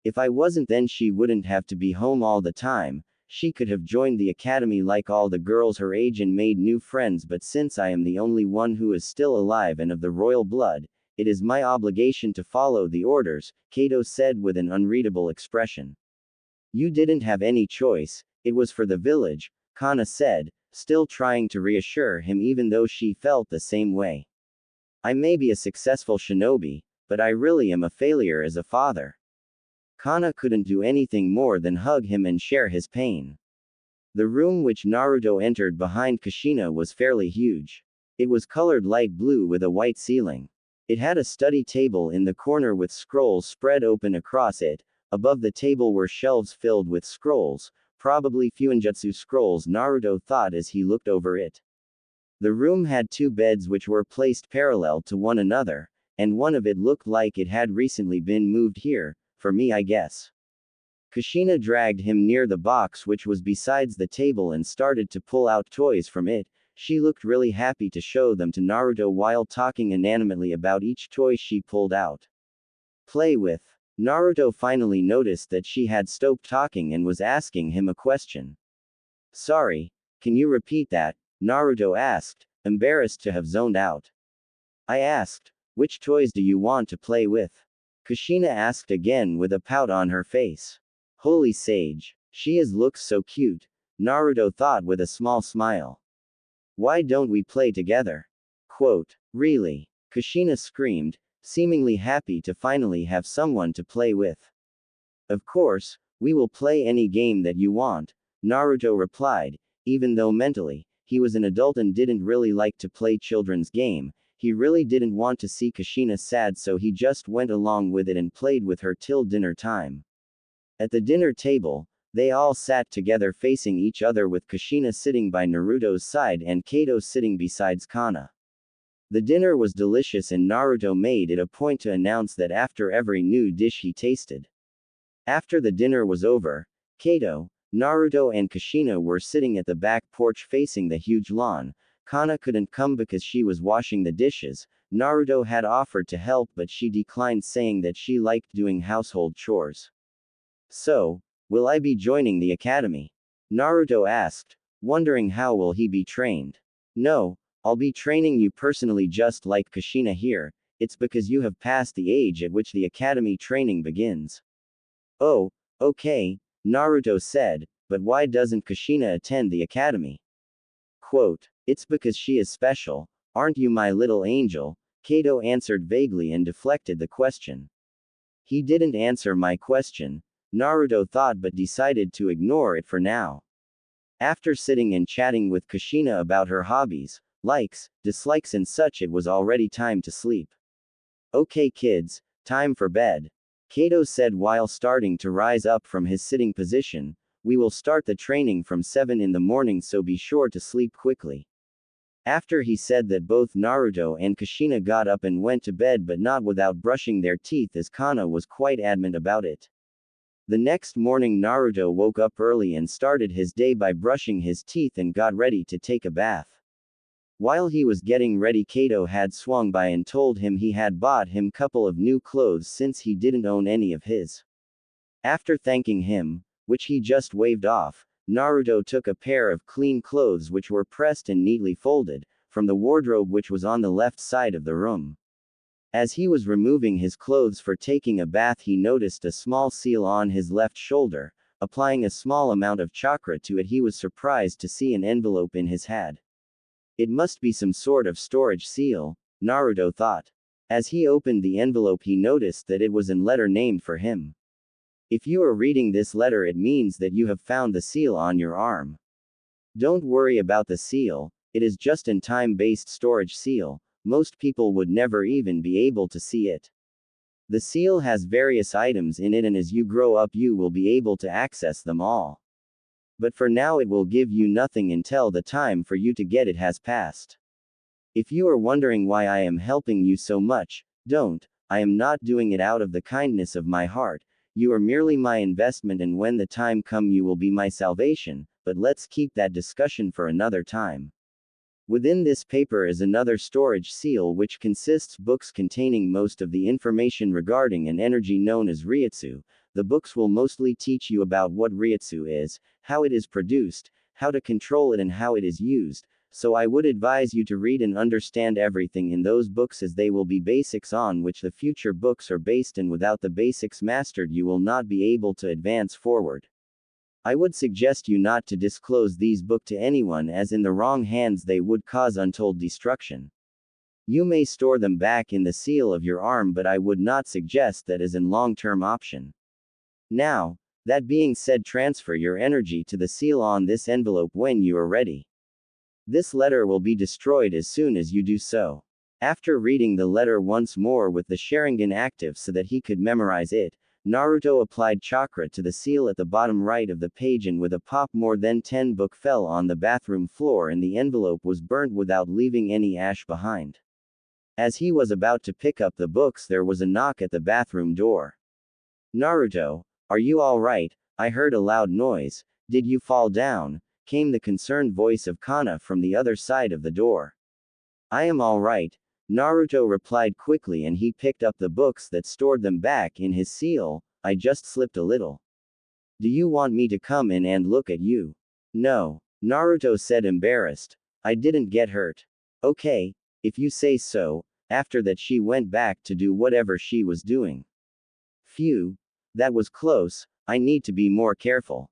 If I wasn't, then she wouldn't have to be home all the time, she could have joined the academy like all the girls her age and made new friends, but since I am the only one who is still alive and of the royal blood, it is my obligation to follow the orders, Kato said with an unreadable expression. You didn't have any choice, it was for the village, Kana said, still trying to reassure him even though she felt the same way. I may be a successful shinobi, but I really am a failure as a father. Kana couldn't do anything more than hug him and share his pain. The room which Naruto entered behind Kushina was fairly huge. It was colored light blue with a white ceiling. It had a study table in the corner with scrolls spread open across it. Above the table were shelves filled with scrolls, probably Fuinjutsu scrolls, Naruto thought as he looked over it. The room had two beds which were placed parallel to one another, and one of it looked like it had recently been moved here, for me I guess. Kushina dragged him near the box which was besides the table and started to pull out toys from it. She looked really happy to show them to Naruto while talking inanimmately about each toy she pulled out. Play with. Naruto finally noticed that she had stopped talking and was asking him a question. Sorry, can you repeat that? Naruto asked, embarrassed to have zoned out. I asked, which toys do you want to play with? Kushina asked again with a pout on her face. Holy sage, she looks so cute, Naruto thought with a small smile. Why don't we play together? Quote, really? Kushina screamed, seemingly happy to finally have someone to play with. Of course, we will play any game that you want, Naruto replied, even though mentally, he was an adult and didn't really like to play children's game. He really didn't want to see Kushina sad, so he just went along with it and played with her till dinner time. At the dinner table, they all sat together facing each other with Kushina sitting by Naruto's side and Kato sitting beside Kana. The dinner was delicious and Naruto made it a point to announce that after every new dish he tasted. After the dinner was over, Kato, Naruto and Kushina were sitting at the back porch facing the huge lawn. Kana couldn't come because she was washing the dishes. Naruto had offered to help but she declined, saying that she liked doing household chores. So, will I be joining the academy? Naruto asked, wondering how will he be trained. No, I'll be training you personally just like Kushina here, it's because you have passed the age at which the academy training begins. Oh, okay, Naruto said, but why doesn't Kushina attend the academy? Quote, it's because she is special, aren't you my little angel? Kato answered vaguely and deflected the question. He didn't answer my question, Naruto thought, but decided to ignore it for now. After sitting and chatting with Kushina about her hobbies, likes, dislikes and such, it was already time to sleep. Okay kids, time for bed. Kato said while starting to rise up from his sitting position. We will start the training from 7 in the morning, so be sure to sleep quickly. After he said that, both Naruto and Kushina got up and went to bed, but not without brushing their teeth, as Kana was quite adamant about it. The next morning Naruto woke up early and started his day by brushing his teeth and got ready to take a bath. While he was getting ready, Kato had swung by and told him he had bought him couple of new clothes since he didn't own any of his. After thanking him, which he just waved off, Naruto took a pair of clean clothes which were pressed and neatly folded, from the wardrobe which was on the left side of the room. As he was removing his clothes for taking a bath, he noticed a small seal on his left shoulder. Applying a small amount of chakra to it, he was surprised to see an envelope in his hand. It must be some sort of storage seal, Naruto thought. As he opened the envelope, he noticed that it was a letter named for him. If you are reading this letter, it means that you have found the seal on your arm. Don't worry about the seal, it is just a time-based storage seal. Most people would never even be able to see it. The seal has various items in it, and as you grow up you will be able to access them all. But for now it will give you nothing until the time for you to get it has passed. If you are wondering why I am helping you so much, don't, I am not doing it out of the kindness of my heart. You are merely my investment, and when the time comes you will be my salvation, but let's keep that discussion for another time. Within this paper is another storage seal which consists books containing most of the information regarding an energy known as Ryutsu. The books will mostly teach you about what Ryutsu is, how it is produced, how to control it and how it is used. So I would advise you to read and understand everything in those books, as they will be basics on which the future books are based, and without the basics mastered you will not be able to advance forward. I would suggest you not to disclose these books to anyone, as in the wrong hands they would cause untold destruction. You may store them back in the seal of your arm, but I would not suggest that as a long-term option. Now, that being said, transfer your energy to the seal on this envelope when you are ready. This letter will be destroyed as soon as you do so. After reading the letter once more with the Sharingan active so that he could memorize it, Naruto applied chakra to the seal at the bottom right of the page, and with a pop more than 10 books fell on the bathroom floor and the envelope was burnt without leaving any ash behind. As he was about to pick up the books, there was a knock at the bathroom door. Naruto, are you alright? I heard a loud noise. Did you fall down? Came the concerned voice of Kana from the other side of the door. I am alright, Naruto replied quickly, and he picked up the books that stored them back in his seal. I just slipped a little. Do you want me to come in and look at you? No, Naruto said, embarrassed. I didn't get hurt. Okay, if you say so. After that she went back to do whatever she was doing. Phew, that was close. I need to be more careful.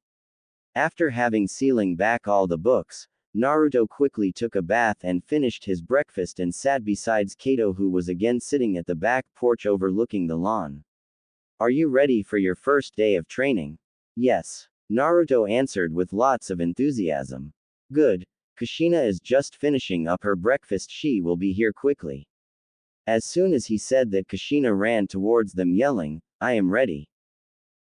After having sealing back all the books, Naruto quickly took a bath and finished his breakfast and sat beside Kato, who was again sitting at the back porch overlooking the lawn. Are you ready for your first day of training? Yes, Naruto answered with lots of enthusiasm. Good, Kushina is just finishing up her breakfast, she will be here quickly. As soon as he said that, Kushina ran towards them yelling, I am ready.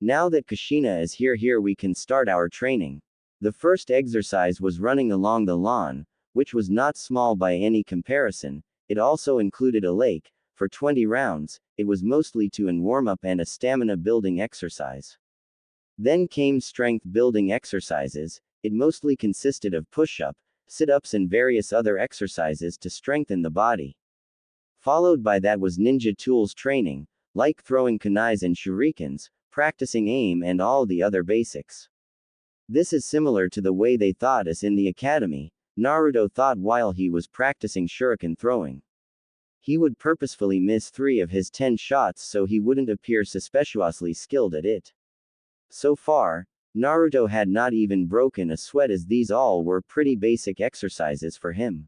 Now that Kushina is here we can start our training. The first exercise was running along the lawn, which was not small by any comparison. It also included a lake. For 20 rounds, it was mostly to an warm-up and a stamina building exercise. Then came strength building exercises. It mostly consisted of push-up, sit-ups and various other exercises to strengthen the body. Followed by that was ninja tools training, like throwing kunais and shurikens, practicing aim and all the other basics. This is similar to the way they taught us in the academy. Naruto thought while he was practicing shuriken throwing. He would purposefully miss 3 of his 10 shots so he wouldn't appear suspiciously skilled at it. So far, Naruto had not even broken a sweat, as these all were pretty basic exercises for him.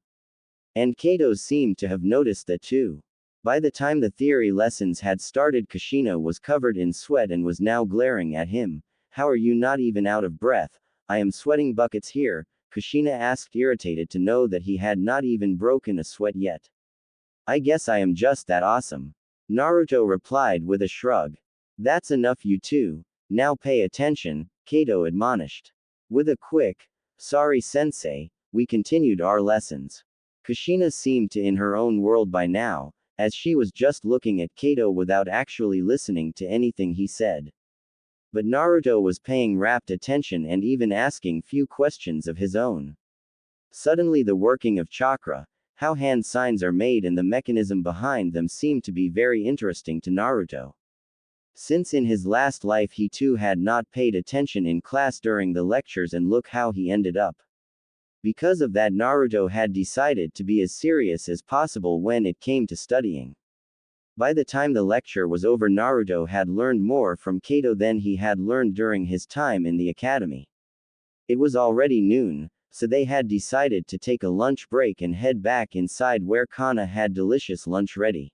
And Kato seemed to have noticed that too. By the time the theory lessons had started, Kushina was covered in sweat and was now glaring at him. How are you not even out of breath? I am sweating buckets here, Kushina asked, irritated to know that he had not even broken a sweat yet. I guess I am just that awesome. Naruto replied with a shrug. That's enough, you two. Now pay attention, Kato admonished. With a quick, sorry sensei, we continued our lessons. Kushina seemed to in her own world by now, as she was just looking at Kato without actually listening to anything he said. But Naruto was paying rapt attention and even asking few questions of his own. Suddenly the working of chakra, how hand signs are made and the mechanism behind them seemed to be very interesting to Naruto. Since in his last life he too had not paid attention in class during the lectures, and look how he ended up. Because of that, Naruto had decided to be as serious as possible when it came to studying. By the time the lecture was over, Naruto had learned more from Kato than he had learned during his time in the academy. It was already noon, so they had decided to take a lunch break and head back inside where Kana had delicious lunch ready.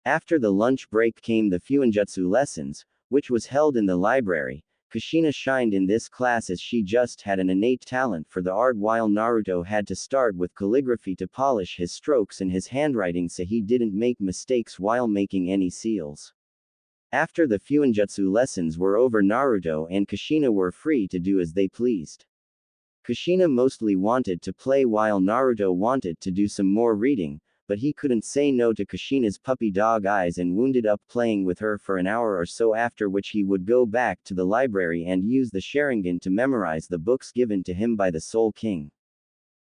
After the lunch break came the Fuinjutsu lessons, which was held in the library. Kushina shined in this class as she just had an innate talent for the art, while Naruto had to start with calligraphy to polish his strokes and his handwriting so he didn't make mistakes while making any seals. After the Fuinjutsu lessons were over, Naruto and Kushina were free to do as they pleased. Kushina mostly wanted to play while Naruto wanted to do some more reading, but he couldn't say no to Kushina's puppy dog eyes and wounded up playing with her for an hour or so, after which he would go back to the library and use the Sharingan to memorize the books given to him by the Soul King.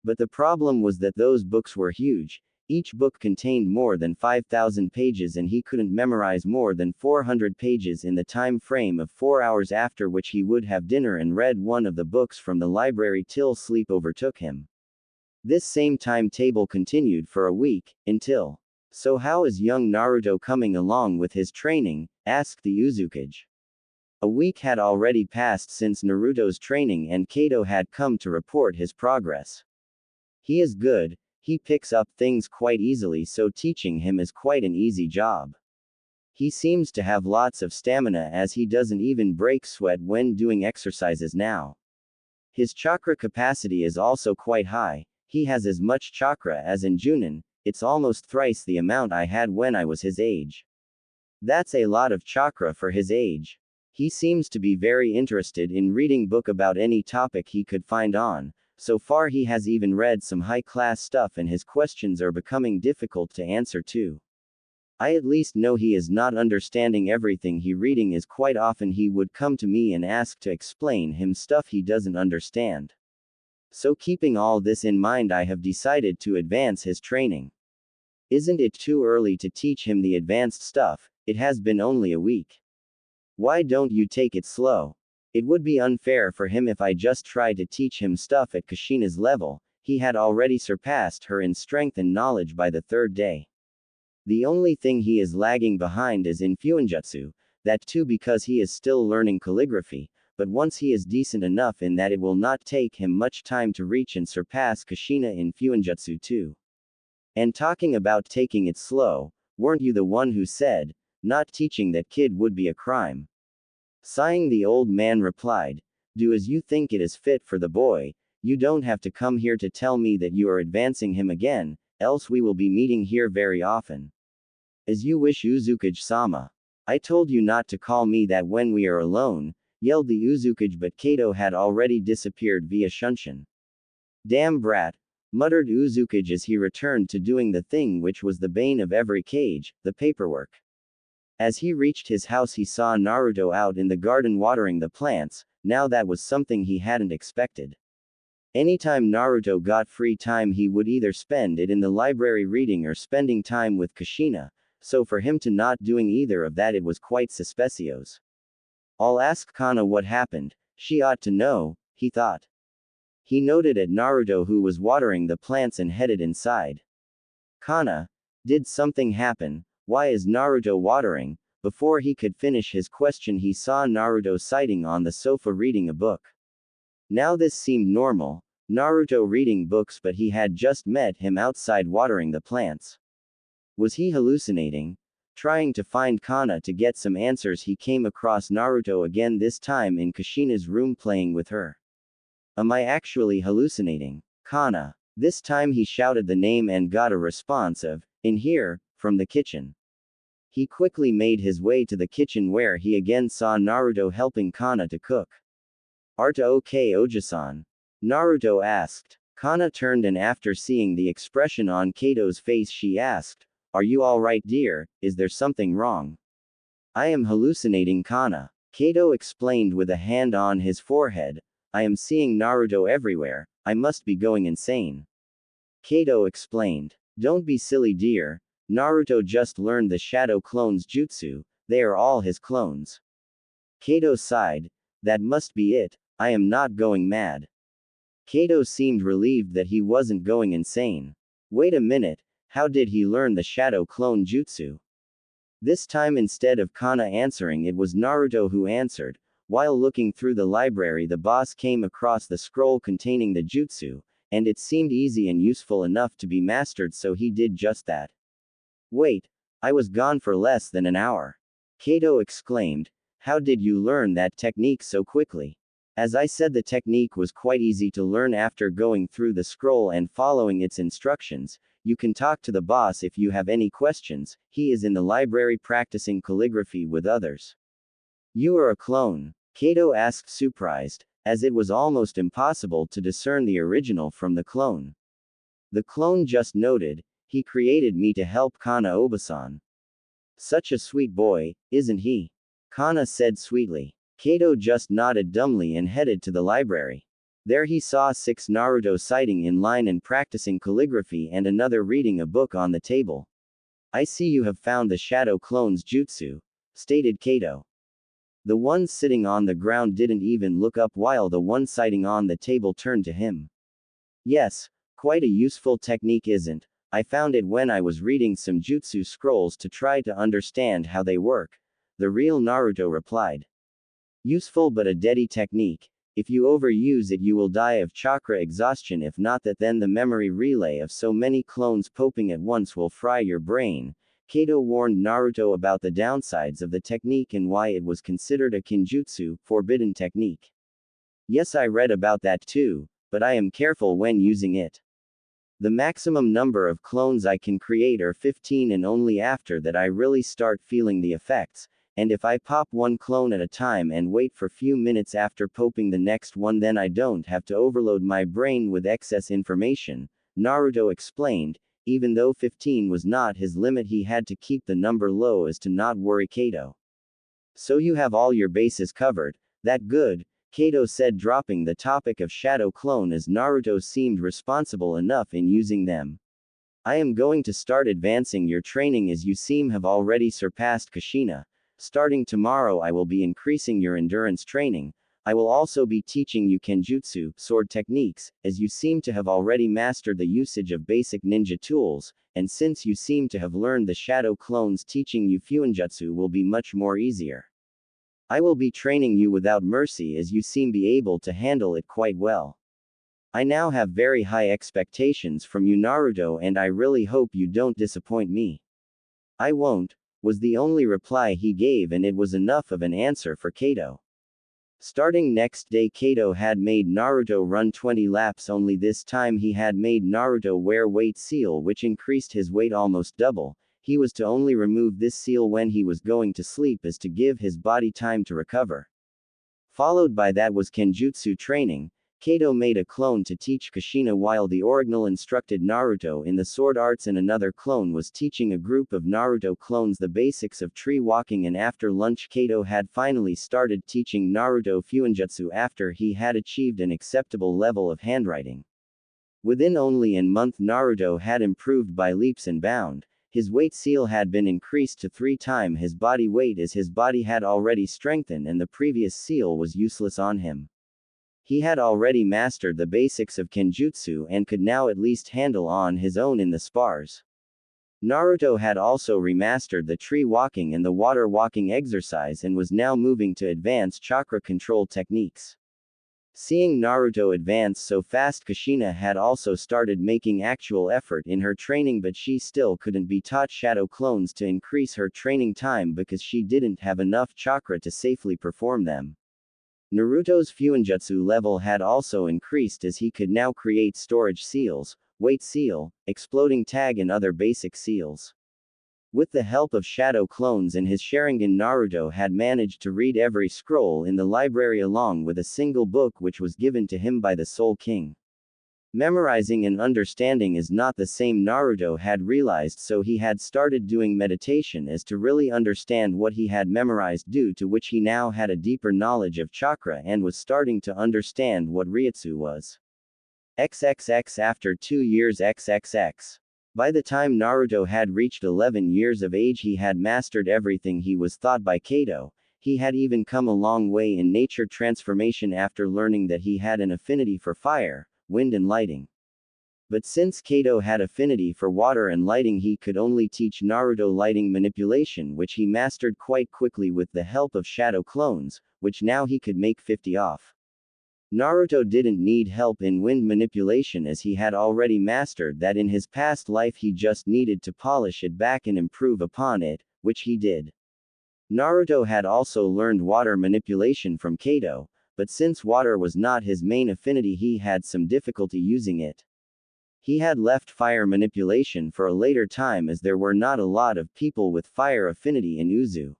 But the problem was that those books were huge. Each book contained more than 5,000 pages and he couldn't memorize more than 400 pages in the time frame of 4 hours, after which he would have dinner and read one of the books from the library till sleep overtook him. This same timetable continued for a week, until. So how is young Naruto coming along with his training? Asked the Uzukage. A week had already passed since Naruto's training and Kato had come to report his progress. He is good, he picks up things quite easily, so teaching him is quite an easy job. He seems to have lots of stamina as he doesn't even break sweat when doing exercises now. His chakra capacity is also quite high. He has as much chakra as in Junin, it's almost thrice the amount I had when I was his age. That's a lot of chakra for his age. He seems to be very interested in reading book about any topic he could find on. So far he has even read some high-class stuff and his questions are becoming difficult to answer too. I at least know he is not understanding everything he reading, is quite often he would come to me and ask to explain him stuff he doesn't understand. So keeping all this in mind, I have decided to advance his training. Isn't it too early to teach him the advanced stuff? It has been only a week. Why don't you take it slow? It would be unfair for him if I just try to teach him stuff at Kushina's level. He had already surpassed her in strength and knowledge by the third day. The only thing he is lagging behind is in Fuinjutsu, that too because he is still learning calligraphy, but once he is decent enough in that, it will not take him much time to reach and surpass Kushina in Fuinjutsu too. And talking about taking it slow, weren't you the one who said, not teaching that kid would be a crime? Sighing, the old man replied, do as you think it is fit for the boy, you don't have to come here to tell me that you are advancing him again, else we will be meeting here very often. As you wish, Uzukage-sama. I told you not to call me that when we are alone, yelled the Uzukage, but Kato had already disappeared via Shunshin. Damn brat, muttered Uzukage as he returned to doing the thing which was the bane of every cage, the paperwork. As he reached his house, he saw Naruto out in the garden watering the plants. Now that was something he hadn't expected. Anytime Naruto got free time, he would either spend it in the library reading or spending time with Kushina, so for him to not doing either of that, it was quite suspicious. I'll ask Kana what happened, she ought to know, he thought. He noted at Naruto, who was watering the plants, and headed inside. Kana, did something happen? Why is Naruto watering? Before he could finish his question, he saw Naruto sitting on the sofa reading a book. Now this seemed normal, Naruto reading books, but he had just met him outside watering the plants. Was he hallucinating? Trying to find Kana to get some answers, he came across Naruto again, this time in Kushina's room playing with her. Am I actually hallucinating? Kana. This time he shouted the name and got a response of, in here, from the kitchen. He quickly made his way to the kitchen where he again saw Naruto helping Kana to cook. Arta okay Oji-san? Naruto asked. Kana turned and after seeing the expression on Kato's face she asked, "Are you alright dear, is there something wrong?" "I am hallucinating Kana." Kato explained with a hand on his forehead, "I am seeing Naruto everywhere, I must be going insane." Kato explained. "Don't be silly dear, Naruto just learned the Shadow Clones Jutsu, they are all his clones." Kato sighed, "That must be it, I am not going mad." Kato seemed relieved that he wasn't going insane. Wait a minute, how did he learn the Shadow Clone Jutsu? This time instead of Kana answering it was Naruto who answered. While looking through the library the boss came across the scroll containing the jutsu, and it seemed easy and useful enough to be mastered so he did just that. "Wait, I was gone for less than an hour." Kato exclaimed, "How did you learn that technique so quickly?" As I said, the technique was quite easy to learn after going through the scroll and following its instructions. You can talk to the boss if you have any questions, he is in the library practicing calligraphy with others. "You are a clone?" Kato asked surprised, as it was almost impossible to discern the original from the clone. The clone just noted, "He created me to help Kana Obasan." "Such a sweet boy, isn't he?" Kana said sweetly. Kato just nodded dumbly and headed to the library. There he saw 6 Naruto sitting in line and practicing calligraphy and another reading a book on the table. "I see you have found the Shadow Clone's Jutsu," stated Kato. The one sitting on the ground didn't even look up while the one sitting on the table turned to him. "Yes, quite a useful technique isn't? I found it when I was reading some jutsu scrolls to try to understand how they work," the real Naruto replied. "Useful but a deadly technique. If you overuse it you will die of chakra exhaustion, if not that then the memory relay of so many clones popping at once will fry your brain." Kato warned Naruto about the downsides of the technique and why it was considered a kinjutsu, forbidden technique. "Yes, I read about that too, but I am careful when using it. The maximum number of clones I can create are 15 and only after that I really start feeling the effects, and if I pop one clone at a time and wait for few minutes after popping the next one then I don't have to overload my brain with excess information," Naruto explained. Even though 15 was not his limit he had to keep the number low as to not worry Kato. "So you have all your bases covered, that good," Kato said, dropping the topic of Shadow Clone as Naruto seemed responsible enough in using them. "I am going to start advancing your training as you seem have already surpassed Kushina. Starting tomorrow I will be increasing your endurance training. I will also be teaching you kenjutsu, sword techniques, as you seem to have already mastered the usage of basic ninja tools, and since you seem to have learned the Shadow Clones, teaching you fuinjutsu will be much more easier. I will be training you without mercy as you seem be able to handle it quite well. I now have very high expectations from you Naruto and I really hope you don't disappoint me." "I won't," was the only reply he gave, and it was enough of an answer for Kato. Starting next day Kato had made Naruto run 20 laps, only this time he had made Naruto wear weight seal which increased his weight almost double. He was to only remove this seal when he was going to sleep as to give his body time to recover. Followed by that was kenjutsu training. Kato made a clone to teach Kushina while the original instructed Naruto in the sword arts, and another clone was teaching a group of Naruto clones the basics of tree walking, and after lunch Kato had finally started teaching Naruto fuinjutsu after he had achieved an acceptable level of handwriting. Within only a month Naruto had improved by leaps and bounds. His weight seal had been increased to 3 times his body weight as his body had already strengthened and the previous seal was useless on him. He had already mastered the basics of kenjutsu and could now at least handle on his own in the spars. Naruto had also remastered the tree walking and the water walking exercise and was now moving to advanced chakra control techniques. Seeing Naruto advance so fast, Kushina had also started making actual effort in her training, but she still couldn't be taught shadow clones to increase her training time because she didn't have enough chakra to safely perform them. Naruto's Fuinjutsu level had also increased as he could now create storage seals, weight seal, exploding tag and other basic seals. With the help of shadow clones and his Sharingan, Naruto had managed to read every scroll in the library along with a single book which was given to him by the Soul King. Memorizing and understanding is not the same, Naruto had realized, so he had started doing meditation as to really understand what he had memorized, due to which he now had a deeper knowledge of chakra and was starting to understand what Ryutsu was. XXX After 2 years XXX. By the time Naruto had reached 11 years of age, he had mastered everything he was taught by Kado. He had even come a long way in nature transformation after learning that he had an affinity for fire, wind and lighting. But since Kado had affinity for water and lighting, he could only teach Naruto lighting manipulation, which he mastered quite quickly with the help of shadow clones, which now he could make 50 off. Naruto didn't need help in wind manipulation as he had already mastered that in his past life. He just needed to polish it back and improve upon it, which he did. Naruto had also learned water manipulation from Kado, but since water was not his main affinity, he had some difficulty using it. He had left fire manipulation for a later time as there were not a lot of people with fire affinity in Uzu.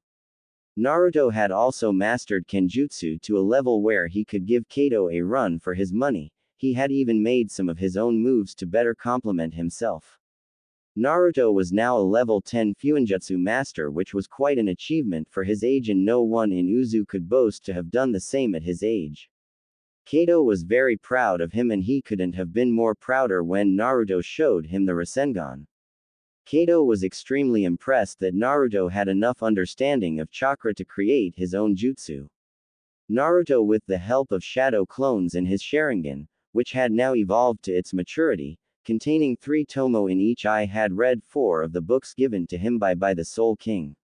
Naruto had also mastered Kenjutsu to a level where he could give Kado a run for his money. He had even made some of his own moves to better complement himself. Naruto was now a level 10 Fuinjutsu master, which was quite an achievement for his age, and no one in Uzu could boast to have done the same at his age. Kado was very proud of him, and he couldn't have been more prouder when Naruto showed him the Rasengan. Kado was extremely impressed that Naruto had enough understanding of chakra to create his own jutsu. Naruto, with the help of shadow clones and his Sharingan, which had now evolved to its maturity, containing 3 tomo in each eye, had read 4 of the books given to him by the Soul King.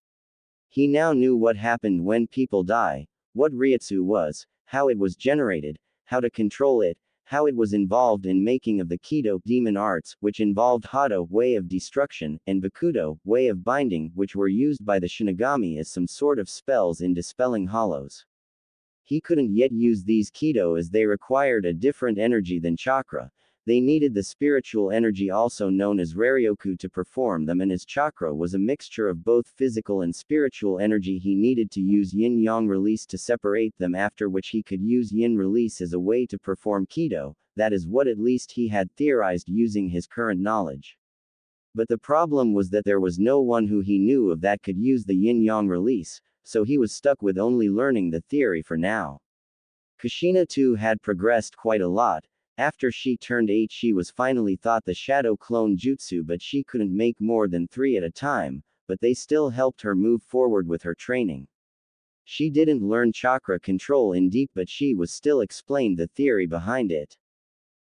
He now knew what happened when people die, what Ryutsu was, how it was generated, how to control it, how it was involved in making of the Kido demon arts, which involved Hado, way of destruction, and Bakudo, way of binding, which were used by the Shinigami as some sort of spells in dispelling hollows. He couldn't yet use these Kido as they required a different energy than chakra. They needed the spiritual energy, also known as Raryoku, to perform them, and as chakra was a mixture of both physical and spiritual energy, he needed to use yin-yang release to separate them, after which he could use yin release as a way to perform Kido. That is what at least he had theorized using his current knowledge. But the problem was that there was no one who he knew of that could use the yin-yang release, so he was stuck with only learning the theory for now. Kushina too had progressed quite a lot. After she turned 8, she was finally taught the shadow clone jutsu, but she couldn't make more than 3 at a time, but they still helped her move forward with her training. She didn't learn chakra control in deep, but she was still explained the theory behind it.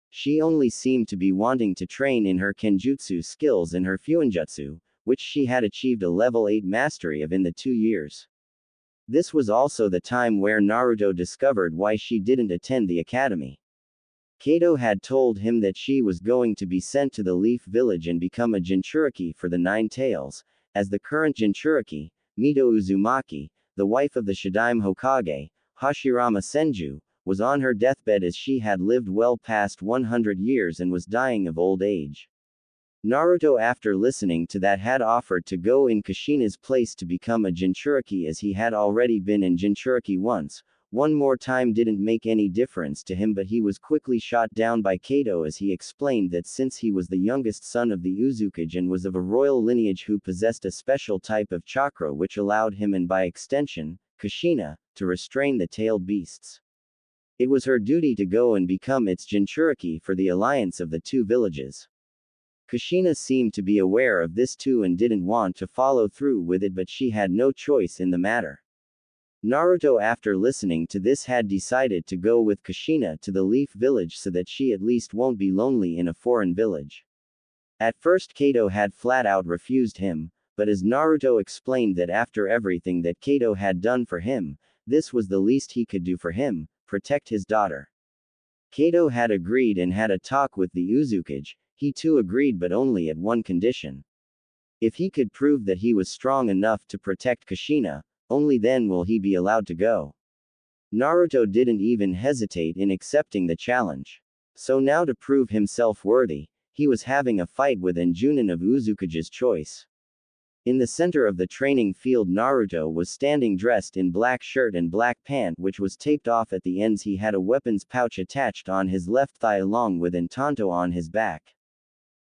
She only seemed to be wanting to train in her kenjutsu skills and her fuinjutsu, which she had achieved a level 8 mastery of in the 2 years. This was also the time where Naruto discovered why she didn't attend the academy. Kado had told him that she was going to be sent to the Leaf Village and become a Jinchuriki for the 9 Tails, as the current Jinchuriki, Mito Uzumaki, the wife of the Shadaime Hokage, Hashirama Senju, was on her deathbed as she had lived well past 100 years and was dying of old age. Naruto, after listening to that, had offered to go in Kushina's place to become a Jinchuriki, as he had already been in Jinchuriki once. One more time didn't make any difference to him, but he was quickly shot down by Kado as he explained that since he was the youngest son of the Uzukage and was of a royal lineage who possessed a special type of chakra which allowed him, and by extension, Kushina, to restrain the tailed beasts. It was her duty to go and become its Jinchuriki for the alliance of the 2 villages. Kushina seemed to be aware of this too and didn't want to follow through with it, but she had no choice in the matter. Naruto, after listening to this, had decided to go with Kushina to the Leaf Village so that she at least won't be lonely in a foreign village. At first Kado had flat out refused him, but as Naruto explained that after everything that Kado had done for him, this was the least he could do for him, protect his daughter. Kado had agreed and had a talk with the Uzukage. He too agreed, but only at one condition. If he could prove that he was strong enough to protect Kushina, only then will he be allowed to go. Naruto didn't even hesitate in accepting the challenge. So now to prove himself worthy, he was having a fight with Anjunin of Uzukage's choice. In the center of the training field, Naruto was standing dressed in black shirt and black pant which was taped off at the ends. He had a weapons pouch attached on his left thigh along with Entanto on his back.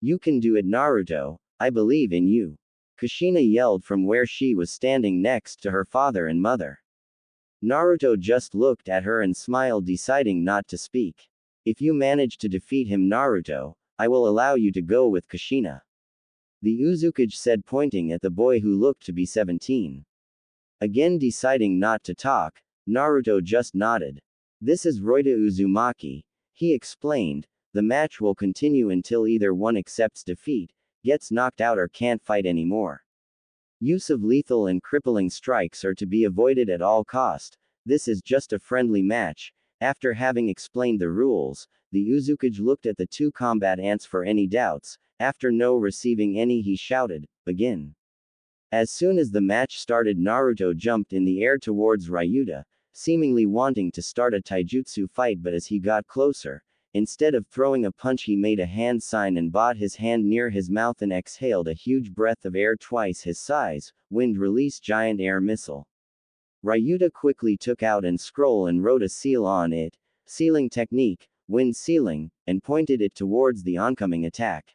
"You can do it, Naruto. I believe in you," Kushina yelled from where she was standing next to her father and mother. Naruto just looked at her and smiled, deciding not to speak. "If you manage to defeat him, Naruto, I will allow you to go with Kushina," the Uzukage said, pointing at the boy who looked to be 17. Again deciding not to talk, Naruto just nodded. "This is Roita Uzumaki," he explained. "The match will continue until either one accepts defeat, gets knocked out, or can't fight anymore. Use of lethal and crippling strikes are to be avoided at all cost. This is just a friendly match." After having explained the rules, the Uzukage looked at the two combat ants for any doubts. After no receiving any, he shouted, "Begin." As soon as the match started, Naruto jumped in the air towards Ryuta, seemingly wanting to start a taijutsu fight, but as he got closer, instead of throwing a punch, he made a hand sign and brought his hand near his mouth and exhaled a huge breath of air twice his size, wind-release giant air missile. Ryuta quickly took out and scroll and wrote a seal on it, "Sealing technique, wind sealing," and pointed it towards the oncoming attack.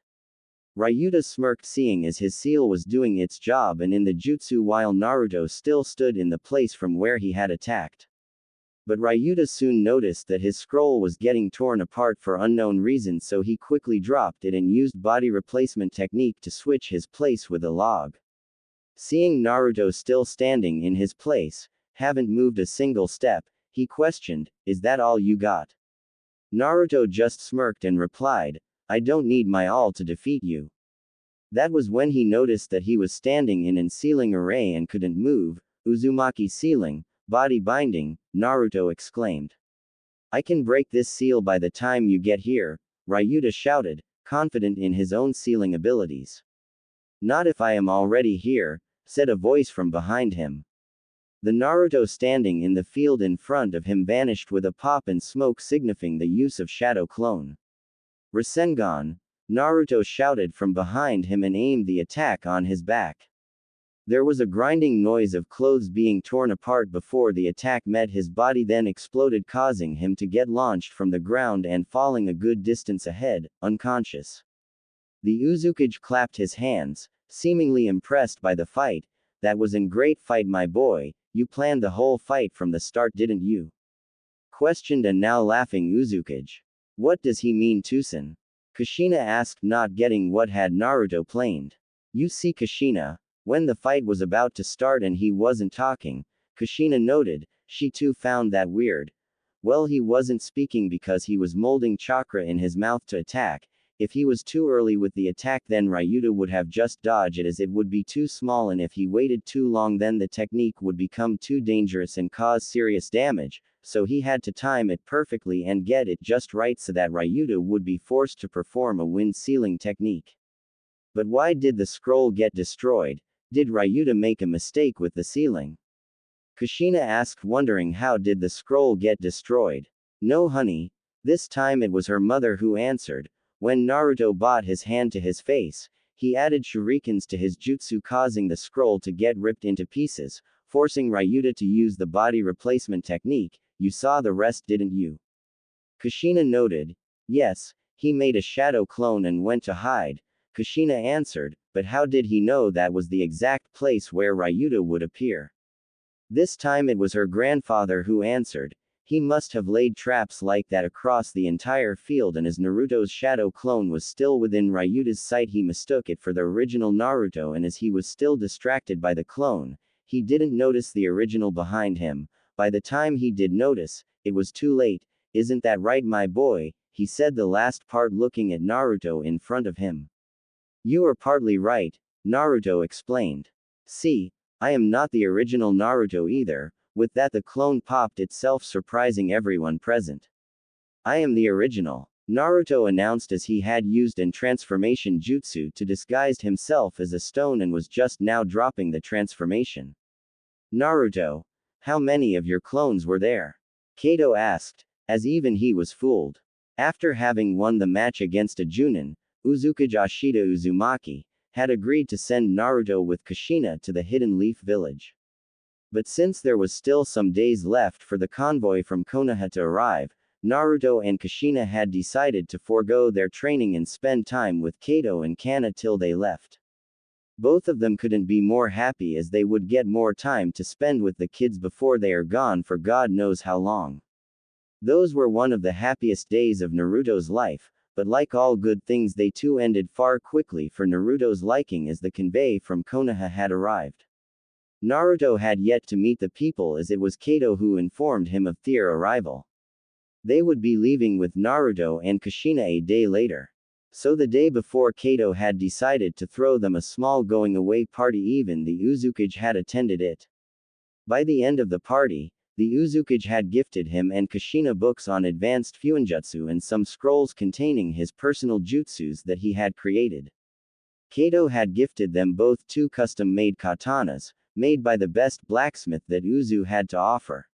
Ryuta smirked, seeing as his seal was doing its job and in the jutsu, while Naruto still stood in the place from where he had attacked. But Ryuta soon noticed that his scroll was getting torn apart for unknown reasons, so he quickly dropped it and used body replacement technique to switch his place with a log. Seeing Naruto still standing in his place, haven't moved a single step, he questioned, "Is that all you got?" Naruto just smirked and replied, "I don't need my all to defeat you." That was when he noticed that he was standing in an sealing array and couldn't move. "Uzumaki sealing, body binding," Naruto exclaimed. "I can break this seal by the time you get here," Ryuta shouted, confident in his own sealing abilities. "Not if I am already here," said a voice from behind him. The Naruto standing in the field in front of him vanished with a pop and smoke, signifying the use of Shadow Clone. "Rasengan," Naruto shouted from behind him and aimed the attack on his back. There was a grinding noise of clothes being torn apart before the attack met his body, then exploded, causing him to get launched from the ground and falling a good distance ahead, unconscious. The Uzukage clapped his hands, seemingly impressed by the fight. "That was a great fight, my boy. You planned the whole fight from the start, didn't you?" questioned a now laughing Uzukage. "What does he mean, Tusen?" Kushina asked, not getting what had Naruto planned. You see, Kushina, when the fight was about to start and he wasn't talking, Kushina noted, she too found that weird. Well, he wasn't speaking because he was molding chakra in his mouth to attack. If he was too early with the attack, then Ryuta would have just dodged it, as it would be too small, and if he waited too long, then the technique would become too dangerous and cause serious damage, so he had to time it perfectly and get it just right so that Ryuta would be forced to perform a wind sealing technique. But why did the scroll get destroyed? Did Ryuta make a mistake with the sealing? Kushina asked, wondering how did the scroll get destroyed. No, honey. This time it was her mother who answered. When Naruto brought his hand to his face, he added shurikens to his jutsu, causing the scroll to get ripped into pieces, forcing Ryuta to use the body replacement technique. You saw the rest, didn't you? Kushina noted. Yes, he made a shadow clone and went to hide. Kushina answered, but how did he know that was the exact place where Ryuta would appear? This time it was her grandfather who answered. He must have laid traps like that across the entire field, and as Naruto's shadow clone was still within Ryuta's sight, he mistook it for the original Naruto, and as he was still distracted by the clone, he didn't notice the original behind him. By the time he did notice, it was too late. Isn't that right, my boy? He said the last part, looking at Naruto in front of him. You are partly right, Naruto explained. See, I am not the original Naruto either. With that, the clone popped itself, surprising everyone present. I am the original, Naruto announced as he had used an transformation jutsu to disguise himself as a stone and was just now dropping the transformation. Naruto, how many of your clones were there? Kato asked, as even he was fooled. After having won the match against a Junin, Uzukuji Ashita Uzumaki had agreed to send Naruto with Kushina to the Hidden Leaf Village. But since there was still some days left for the convoy from Konoha to arrive, Naruto and Kushina had decided to forego their training and spend time with Kato and Kana till they left. Both of them couldn't be more happy as they would get more time to spend with the kids before they are gone for God knows how long. Those were one of the happiest days of Naruto's life, but like all good things they too ended far quickly for Naruto's liking as the convoy from Konoha had arrived. Naruto had yet to meet the people as it was Kato who informed him of their arrival. They would be leaving with Naruto and Kushina a day later. So the day before Kato had decided to throw them a small going away party, even the Uzukuji had attended it. By the end of the party, the Uzukuji had gifted him and Kushina books on advanced fuinjutsu and some scrolls containing his personal jutsus that he had created. Kato had gifted them both 2 custom-made katanas, made by the best blacksmith that Uzu had to offer.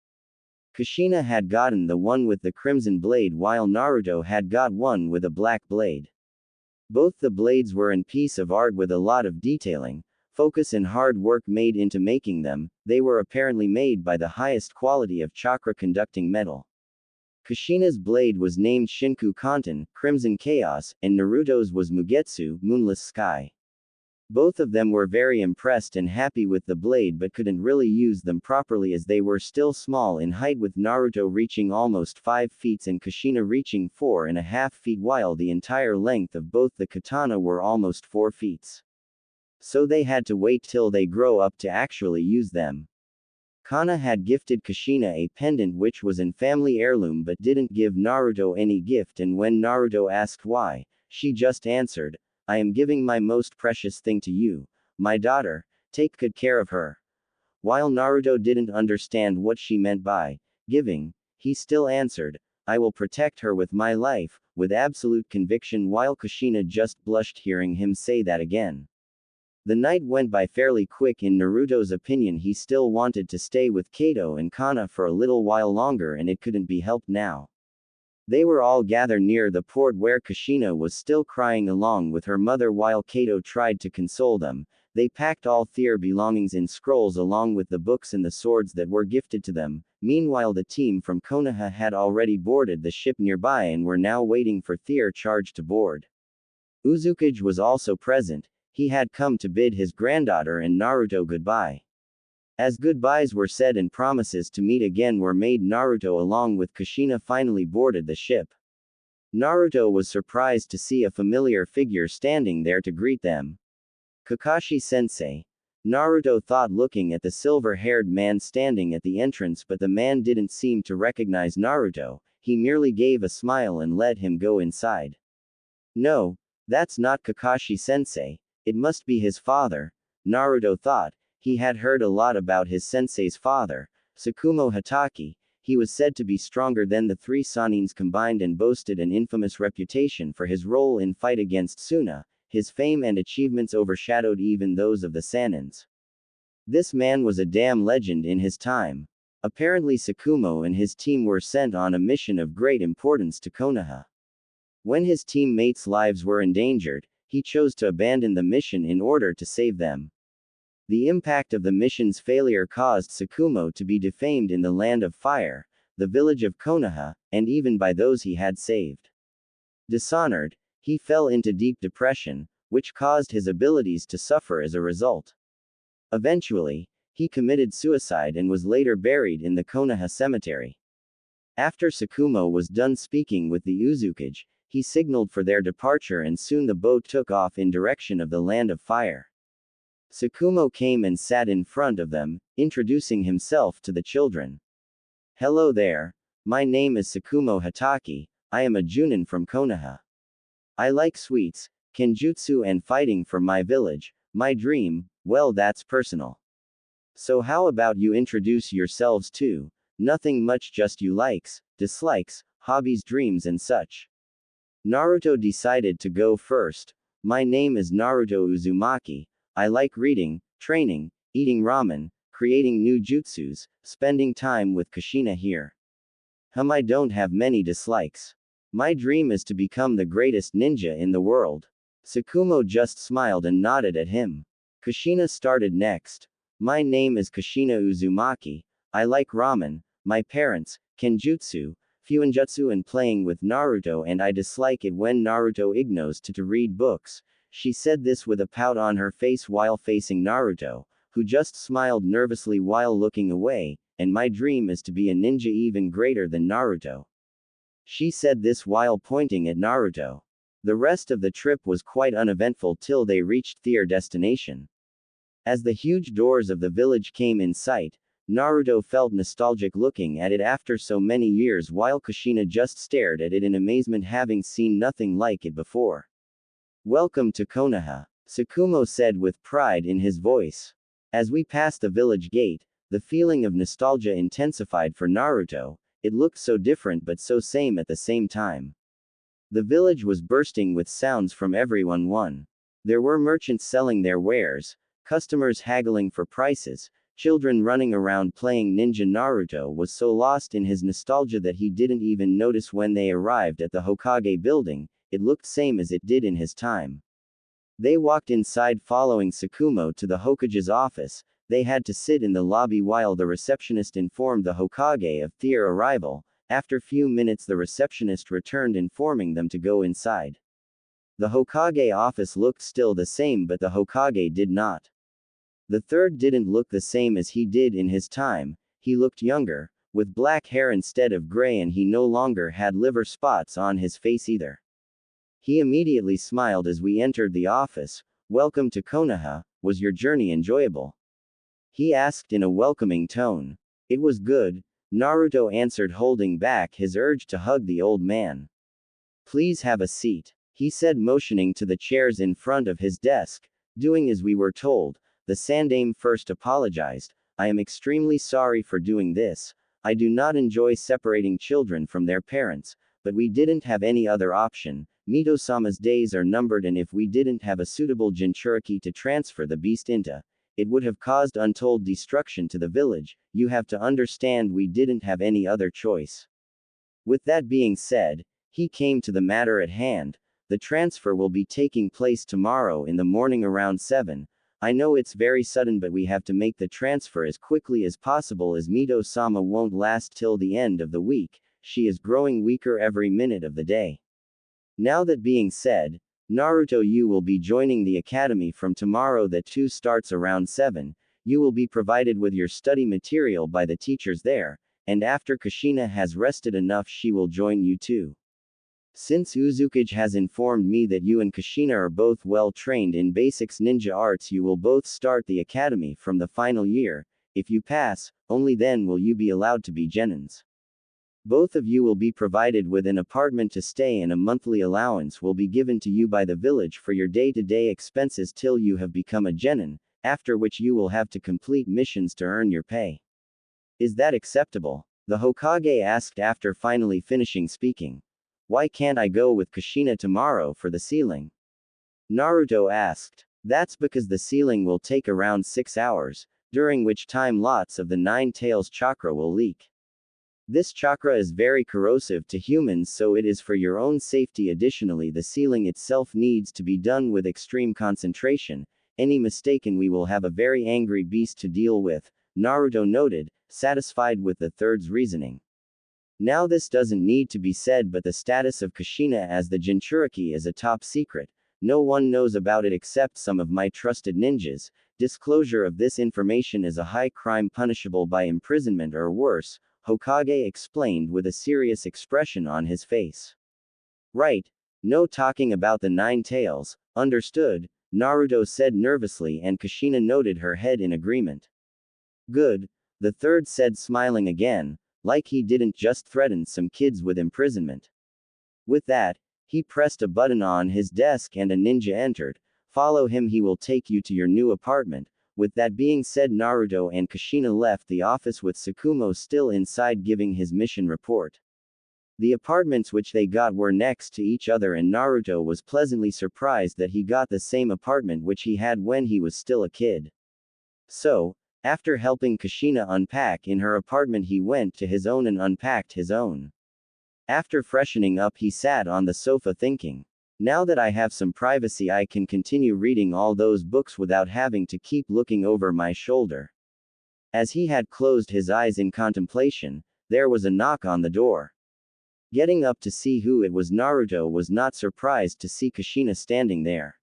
Kushina had gotten the one with the crimson blade while Naruto had got one with a black blade. Both the blades were in piece of art with a lot of detailing, focus and hard work made into making them. They were apparently made by the highest quality of chakra-conducting metal. Kushina's blade was named Shinku Kanten, Crimson Chaos, and Naruto's was Mugetsu, Moonless Sky. Both of them were very impressed and happy with the blade but couldn't really use them properly as they were still small in height, with Naruto reaching almost 5 feet and Kushina reaching 4.5 feet while the entire length of both the katana were almost 4 feet. So they had to wait till they grow up to actually use them. Kana had gifted Kushina a pendant which was an family heirloom but didn't give Naruto any gift, and when Naruto asked why, she just answered, "I am giving my most precious thing to you, my daughter, take good care of her." While Naruto didn't understand what she meant by giving, he still answered, "I will protect her with my life," with absolute conviction, while Kushina just blushed hearing him say that again. The night went by fairly quick. In Naruto's opinion, he still wanted to stay with Kato and Kana for a little while longer, and it couldn't be helped now. They were all gathered near the port where Kushina was still crying along with her mother while Kato tried to console them. They packed all their belongings in scrolls along with the books and the swords that were gifted to them. Meanwhile, the team from Konoha had already boarded the ship nearby and were now waiting for their charge to board. Uzukuji was also present. He had come to bid his granddaughter and Naruto goodbye. As goodbyes were said and promises to meet again were made, Naruto along with Kushina finally boarded the ship. Naruto was surprised to see a familiar figure standing there to greet them. Kakashi-sensei. Naruto thought, looking at the silver-haired man standing at the entrance, but the man didn't seem to recognize Naruto. He merely gave a smile and let him go inside. No, that's not Kakashi-sensei. It must be his father, Naruto thought. He had heard a lot about his sensei's father, Tsukumo Hatake. He was said to be stronger than the 3 Sanins combined and boasted an infamous reputation for his role in fight against Suna. His fame and achievements overshadowed even those of the Sanins. This man was a damn legend in his time. Apparently Tsukumo and his team were sent on a mission of great importance to Konoha. When his teammates' lives were endangered, he chose to abandon the mission in order to save them. The impact of the mission's failure caused Tsukumo to be defamed in the Land of Fire, the village of Konoha, and even by those he had saved. Dishonored, he fell into deep depression, which caused his abilities to suffer as a result. Eventually, he committed suicide and was later buried in the Konoha cemetery. After Tsukumo was done speaking with the Uzukuji, he signaled for their departure and soon the boat took off in direction of the Land of Fire. Tsukumo came and sat in front of them, introducing himself to the children. "Hello there. My name is Tsukumo Hatake. I am a Junin from Konoha. I like sweets, kenjutsu and fighting for my village. My dream, well, that's personal. So how about you introduce yourselves too? Nothing much, just you likes, dislikes, hobbies, dreams and such." Naruto decided to go first. "My name is Naruto Uzumaki. I like reading, training, eating ramen, creating new jutsus, spending time with Kushina here." I don't have many dislikes. My dream is to become the greatest ninja in the world. Tsukumo just smiled and nodded at him. Kushina started next. My name is Kushina Uzumaki. I like ramen, my parents, kenjutsu, fuinjutsu and playing with Naruto, and I dislike it when Naruto ignores to read books. She said this with a pout on her face while facing Naruto, who just smiled nervously while looking away, and my dream is to be a ninja even greater than Naruto. She said this while pointing at Naruto. The rest of the trip was quite uneventful till they reached their destination. As the huge doors of the village came in sight, Naruto felt nostalgic looking at it after so many years while Kushina just stared at it in amazement, having seen nothing like it before. Welcome to Konoha, Tsukumo said with pride in his voice. As we passed the village gate, the feeling of nostalgia intensified for Naruto. It looked so different but so same at the same time. The village was bursting with sounds from everyone. There were merchants selling their wares, customers haggling for prices, children running around playing ninja. Naruto was so lost in his nostalgia that he didn't even notice when they arrived at the Hokage building. It looked same as it did in his time. They walked inside following Tsukumo to the Hokage's office. They had to sit in the lobby while the receptionist informed the Hokage of their arrival. After few minutes the receptionist returned informing them to go inside. The Hokage office looked still the same, but the Hokage did not. The third didn't look the same as he did in his time. He looked younger, with black hair instead of gray, and he no longer had liver spots on his face either. He immediately smiled as we entered the office. Welcome to Konoha, was your journey enjoyable? He asked in a welcoming tone. It was good, Naruto answered, holding back his urge to hug the old man. Please have a seat, he said, motioning to the chairs in front of his desk. Doing as we were told, the Sandaime first apologized. I am extremely sorry for doing this. I do not enjoy separating children from their parents, but we didn't have any other option. Mito-sama's days are numbered, and if we didn't have a suitable Jinchuriki to transfer the beast into, it would have caused untold destruction to the village. You have to understand we didn't have any other choice. With that being said, he came to the matter at hand. The transfer will be taking place tomorrow in the morning around 7. I know it's very sudden, but we have to make the transfer as quickly as possible as Mito-sama won't last till the end of the week. She is growing weaker every minute of the day. Now that being said, Naruto, you will be joining the academy from tomorrow. That too starts around 7. You will be provided with your study material by the teachers there, and after Kushina has rested enough she will join you too. Since Uzukage has informed me that you and Kushina are both well trained in basics ninja arts, you will both start the academy from the final year. If you pass, only then will you be allowed to be genins. Both of you will be provided with an apartment to stay, and a monthly allowance will be given to you by the village for your day-to-day expenses till you have become a genin, after which you will have to complete missions to earn your pay. Is that acceptable? The Hokage asked after finally finishing speaking. Why can't I go with Kushina tomorrow for the sealing? Naruto asked. That's because the sealing will take around 6 hours, during which time lots of the Nine Tails chakra will leak. This chakra is very corrosive to humans, so it is for your own safety. Additionally, the sealing itself needs to be done with extreme concentration. Any mistake and we will have a very angry beast to deal with, Naruto noted, satisfied with the third's reasoning. Now this doesn't need to be said, but the status of Kushina as the Jinchuriki is a top secret. No one knows about it except some of my trusted ninjas. Disclosure of this information is a high crime punishable by imprisonment or worse, Hokage explained with a serious expression on his face. Right. No talking about the Nine Tails. Understood, Naruto said nervously, and Kushina nodded her head in agreement. Good, the third said, smiling again, like he didn't just threaten some kids with imprisonment. With that, he pressed a button on his desk and a ninja entered. Follow him, he will take you to your new apartment. With that being said, Naruto and Kushina left the office with Tsukumo still inside giving his mission report. The apartments which they got were next to each other, and Naruto was pleasantly surprised that he got the same apartment which he had when he was still a kid. So, After helping Kushina unpack in her apartment, he went to his own and unpacked his own. After freshening up, he sat on the sofa thinking. Now that I have some privacy, I can continue reading all those books without having to keep looking over my shoulder. As he had closed his eyes in contemplation, there was a knock on the door. Getting up to see who it was, Naruto was not surprised to see Kushina standing there.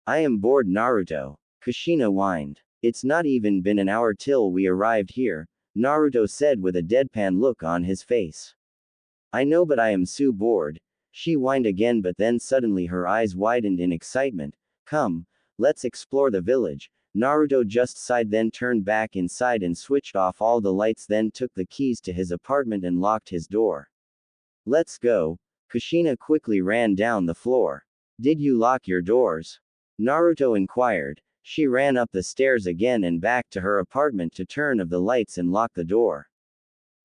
I am bored, Naruto. Kushina whined. It's not even been an hour till we arrived here, Naruto said with a deadpan look on his face. I know, but I am so bored. She whined again, but then suddenly her eyes widened in excitement. Come, let's explore the village. Naruto just sighed, then turned back inside and switched off all the lights, then took the keys to his apartment and locked his door. Let's go. Kushina quickly ran down the floor. Did you lock your doors? Naruto inquired. She ran up the stairs again and back to her apartment to turn off the lights and lock the door.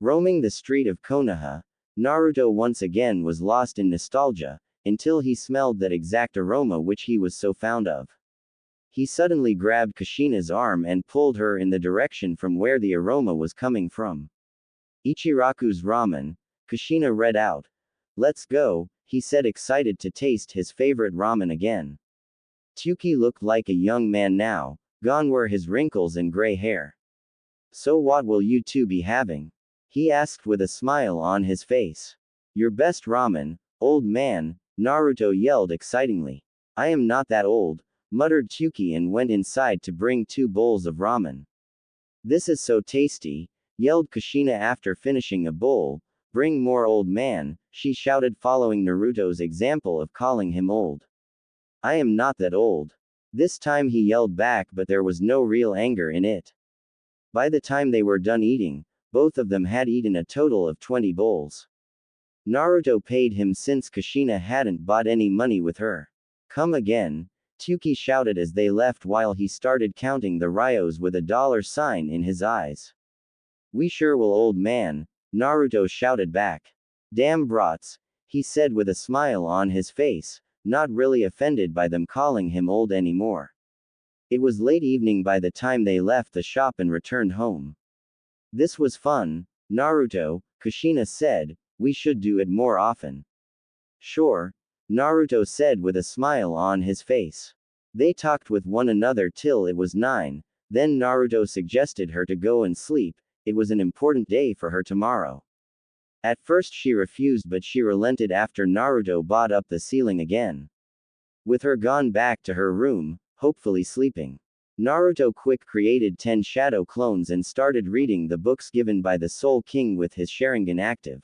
Roaming the street of Konoha, Naruto once again was lost in nostalgia, until he smelled that exact aroma which he was so fond of. He suddenly grabbed Kushina's arm and pulled her in the direction from where the aroma was coming from. Ichiraku's ramen, Kushina read out. Let's go, he said, excited to taste his favorite ramen again. Tyuki looked like a young man now, gone were his wrinkles and gray hair. So what will you two be having? He asked with a smile on his face. Your best ramen, old man, Naruto yelled excitingly. I am not that old, muttered Tyuki and went inside to bring 2 bowls of ramen. This is so tasty, yelled Kushina after finishing a bowl. Bring more, old man, she shouted, following Naruto's example of calling him old. I am not that old. This time he yelled back, but there was no real anger in it. By the time they were done eating, both of them had eaten a total of 20 bowls. Naruto paid him since Kushina hadn't bought any money with her. Come again, Tyuki shouted as they left while he started counting the ryos with a dollar sign in his eyes. We sure will, old man, Naruto shouted back. Damn brats, he said with a smile on his face, not really offended by them calling him old anymore. It was late evening by the time they left the shop and returned home. This was fun, Naruto, Kushina said, we should do it more often. Sure, Naruto said with a smile on his face. They talked with one another till it was 9, then Naruto suggested her to go and sleep. It was an important day for her tomorrow. At first she refused, but she relented after Naruto brought up the ceiling again. With her gone back to her room, hopefully sleeping, Naruto quick created 10 shadow clones and started reading the books given by the Soul King with his Sharingan active.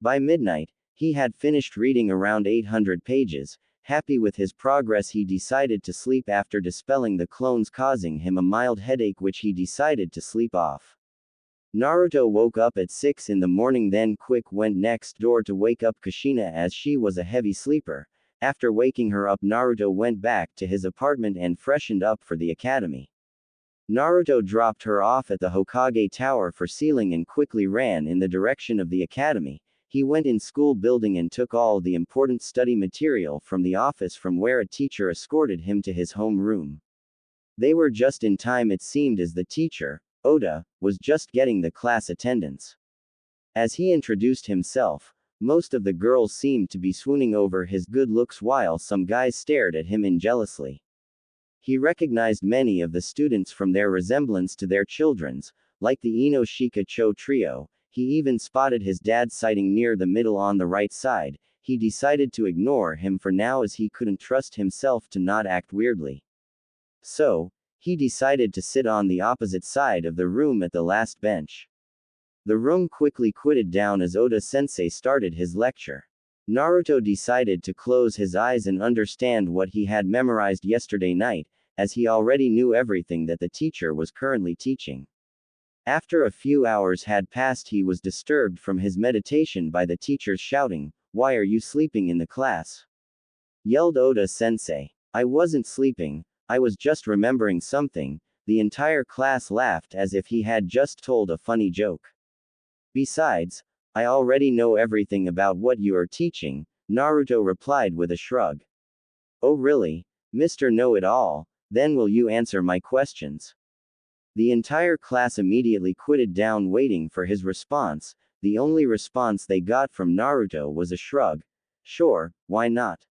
By midnight, he had finished reading around 800 pages. Happy with his progress, he decided to sleep after dispelling the clones, causing him a mild headache which he decided to sleep off. Naruto woke up at 6 in the morning, then quick went next door to wake up Kushina as she was a heavy sleeper. After waking her up, Naruto went back to his apartment and freshened up for the academy. Naruto dropped her off at the Hokage Tower for sealing and quickly ran in the direction of the academy. He went in school building and took all the important study material from the office, from where a teacher escorted him to his home room. They were just in time, it seemed, as the teacher, Oda, was just getting the class attendance. As he introduced himself, most of the girls seemed to be swooning over his good looks while some guys stared at him in jealousy. He recognized many of the students from their resemblance to their children's, like the Inoshika Cho trio. He even spotted his dad sitting near the middle on the right side. He decided to ignore him for now as he couldn't trust himself to not act weirdly. So, he decided to sit on the opposite side of the room at the last bench. The room quickly quieted down as Oda-sensei started his lecture. Naruto decided to close his eyes and understand what he had memorized yesterday night, as he already knew everything that the teacher was currently teaching. After a few hours had passed, he was disturbed from his meditation by the teacher's shouting, "Why are you sleeping in the class?" yelled Oda-sensei. I wasn't sleeping, I was just remembering something. The entire class laughed as if he had just told a funny joke. Besides, I already know everything about what you are teaching, Naruto replied with a shrug. Oh really, Mr. Know-it-all, then will you answer my questions? The entire class immediately quitted down waiting for his response. The only response they got from Naruto was a shrug. Sure, why not?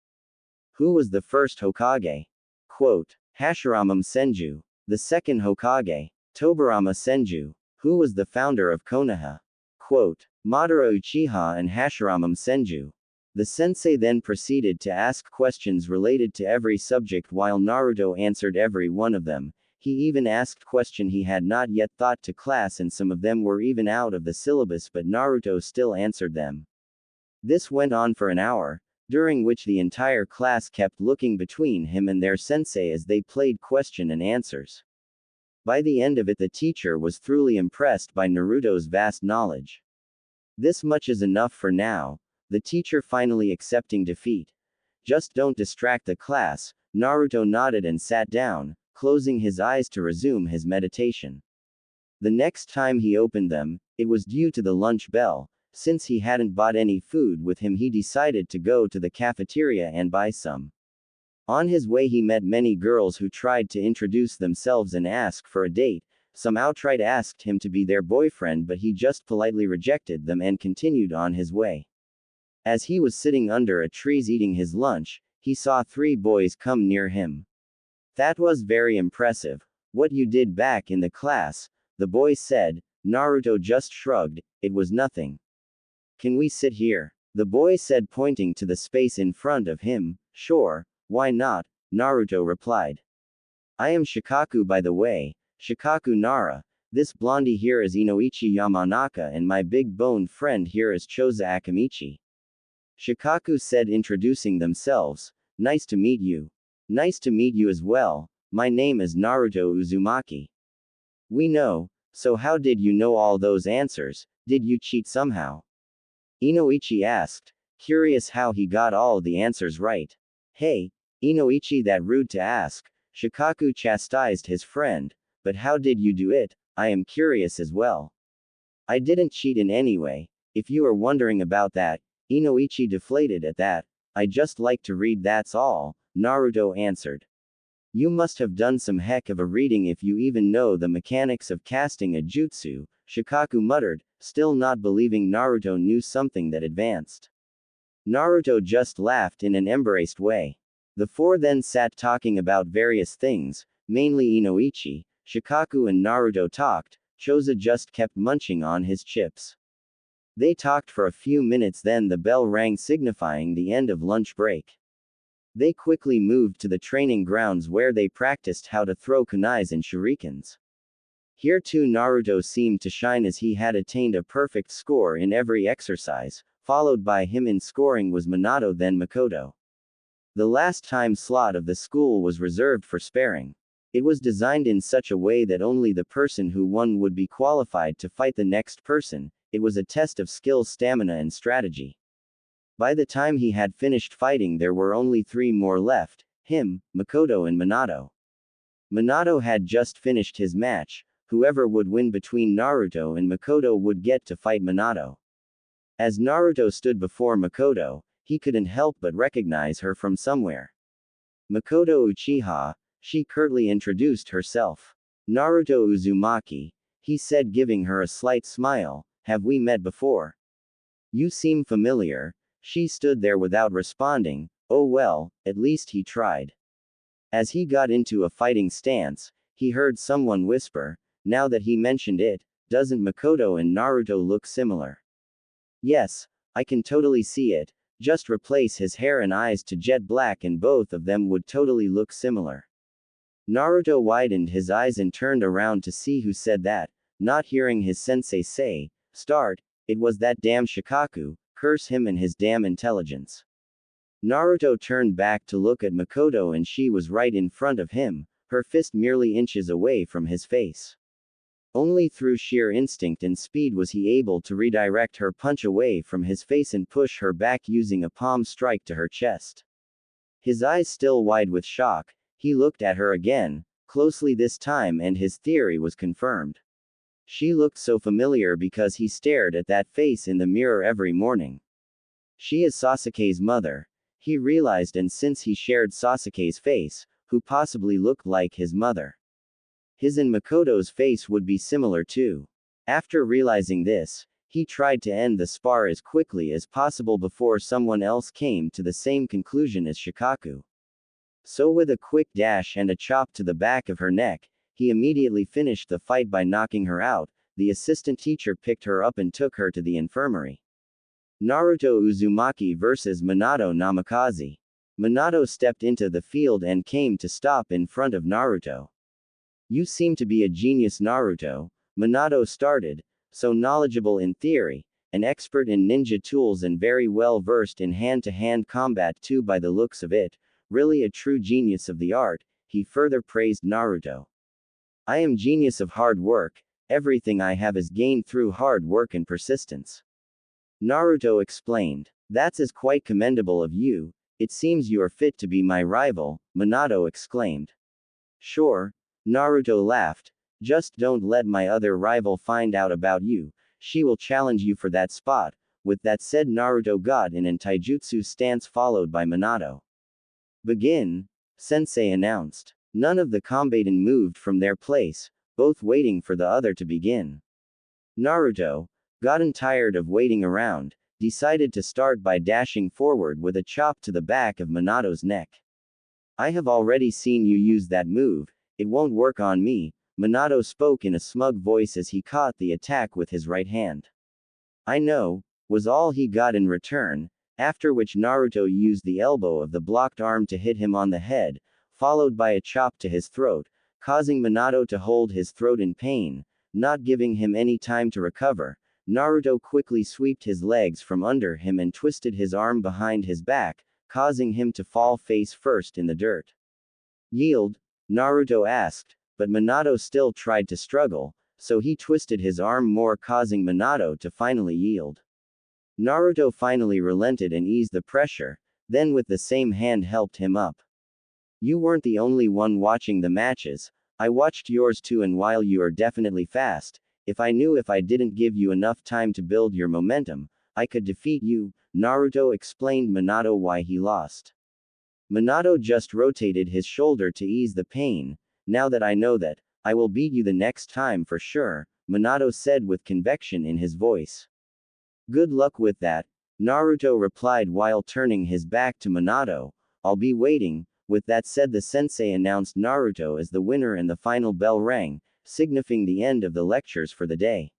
Who was the first Hokage? Quote. Hashirama Senju. The second Hokage. Tobirama Senju. Who was the founder of Konoha? Quote. Madara Uchiha and Hashirama Senju. The sensei then proceeded to ask questions related to every subject while Naruto answered every one of them. He even asked questions he had not yet taught to class and some of them were even out of the syllabus but Naruto still answered them. This went on for an hour, during which the entire class kept looking between him and their sensei as they played question and answers. By the end of it the teacher was thoroughly impressed by Naruto's vast knowledge. This much is enough for now, the teacher finally accepting defeat. Just don't distract the class. Naruto nodded and sat down, closing his eyes to resume his meditation. The next time he opened them, it was due to the lunch bell. Since he hadn't bought any food with him he decided to go to the cafeteria and buy some. On his way he met many girls who tried to introduce themselves and ask for a date. Some outright asked him to be their boyfriend but he just politely rejected them and continued on his way. As he was sitting under a tree eating his lunch, he saw 3 boys come near him. That was very impressive. What you did back in the class, the boy said. Naruto just shrugged, it was nothing. Can we sit here? The boy said pointing to the space in front of him. Sure, why not? Naruto replied. I am Shikaku by the way, Shikaku Nara. This blondie here is Inoichi Yamanaka and my big-boned friend here is Choza Akamichi. Shikaku said introducing themselves. Nice to meet you. Nice to meet you as well, my name is Naruto Uzumaki. We know, so how did you know all those answers, did you cheat somehow? Inoichi asked, curious how he got all the answers right. Hey, Inoichi, that rude to ask, Shikaku chastised his friend, but how did you do it? I am curious as well. I didn't cheat in any way, if you are wondering about that. Inoichi deflated at that. I just like to read, that's all, Naruto answered. You must have done some heck of a reading if you even know the mechanics of casting a jutsu, Shikaku muttered, still not believing Naruto knew something that advanced. Naruto just laughed in an embarrassed way. The 4 then sat talking about various things, mainly Inoichi. Shikaku and Naruto talked, Choza just kept munching on his chips. They talked for a few minutes then the bell rang signifying the end of lunch break. They quickly moved to the training grounds where they practiced how to throw kunais and shurikens. Here too Naruto seemed to shine as he had attained a perfect score in every exercise, followed by him in scoring was Minato then Makoto. The last time slot of the school was reserved for sparring. It was designed in such a way that only the person who won would be qualified to fight the next person. It was a test of skill, stamina and strategy. By the time he had finished fighting there were only 3 more left, him, Makoto and Minato. Minato had just finished his match, whoever would win between Naruto and Makoto would get to fight Minato. As Naruto stood before Makoto, he couldn't help but recognize her from somewhere. Makoto Uchiha, she curtly introduced herself. Naruto Uzumaki, he said giving her a slight smile, have we met before? You seem familiar. She stood there without responding. Oh well, at least he tried. As he got into a fighting stance, he heard someone whisper, now that he mentioned it, doesn't Makoto and Naruto look similar? Yes, I can totally see it, just replace his hair and eyes to jet black and both of them would totally look similar. Naruto widened his eyes and turned around to see who said that, not hearing his sensei say, start, it was that damn Shikaku. Curse him and his damn intelligence. Naruto turned back to look at Makoto and she was right in front of him, her fist merely inches away from his face. Only through sheer instinct and speed was he able to redirect her punch away from his face and push her back using a palm strike to her chest. His eyes still wide with shock, he looked at her again, closely this time and his theory was confirmed. She looked so familiar because he stared at that face in the mirror every morning. She is Sasuke's mother, he realized, and since he shared Sasuke's face, who possibly looked like his mother? His and Makoto's face would be similar too. After realizing this, he tried to end the spar as quickly as possible before someone else came to the same conclusion as Shikaku. So with a quick dash and a chop to the back of her neck, he immediately finished the fight by knocking her out. The assistant teacher picked her up and took her to the infirmary. Naruto Uzumaki vs. Minato Namikaze. Minato stepped into the field and came to stop in front of Naruto. You seem to be a genius, Naruto, Minato started, so knowledgeable in theory, an expert in ninja tools and very well versed in hand-to-hand combat too by the looks of it, really a true genius of the art, he further praised Naruto. I am genius of hard work, everything I have is gained through hard work and persistence. Naruto explained. That's quite commendable of you, it seems you are fit to be my rival, Minato exclaimed. Sure, Naruto laughed, just don't let my other rival find out about you, she will challenge you for that spot. With that said, Naruto got in an taijutsu stance followed by Minato. Begin, Sensei announced. None of the combatant moved from their place, both waiting for the other to begin. Naruto, gotten tired of waiting around, decided to start by dashing forward with a chop to the back of Minato's neck. I have already seen you use that move, it won't work on me, Minato spoke in a smug voice as he caught the attack with his right hand. I know, was all he got in return, after which Naruto used the elbow of the blocked arm to hit him on the head, followed by a chop to his throat, causing Minato to hold his throat in pain, not giving him any time to recover. Naruto quickly swept his legs from under him and twisted his arm behind his back, causing him to fall face first in the dirt. Yield? Naruto asked, but Minato still tried to struggle, so he twisted his arm more, causing Minato to finally yield. Naruto finally relented and eased the pressure, then with the same hand helped him up. You weren't the only one watching the matches, I watched yours too, and while you are definitely fast, if I knew if I didn't give you enough time to build your momentum, I could defeat you, Naruto explained Minato why he lost. Minato just rotated his shoulder to ease the pain. Now that I know that, I will beat you the next time for sure, Minato said with conviction in his voice. Good luck with that, Naruto replied while turning his back to Minato. I'll be waiting. With that said, the sensei announced Naruto as the winner and the final bell rang, signifying the end of the lectures for the day.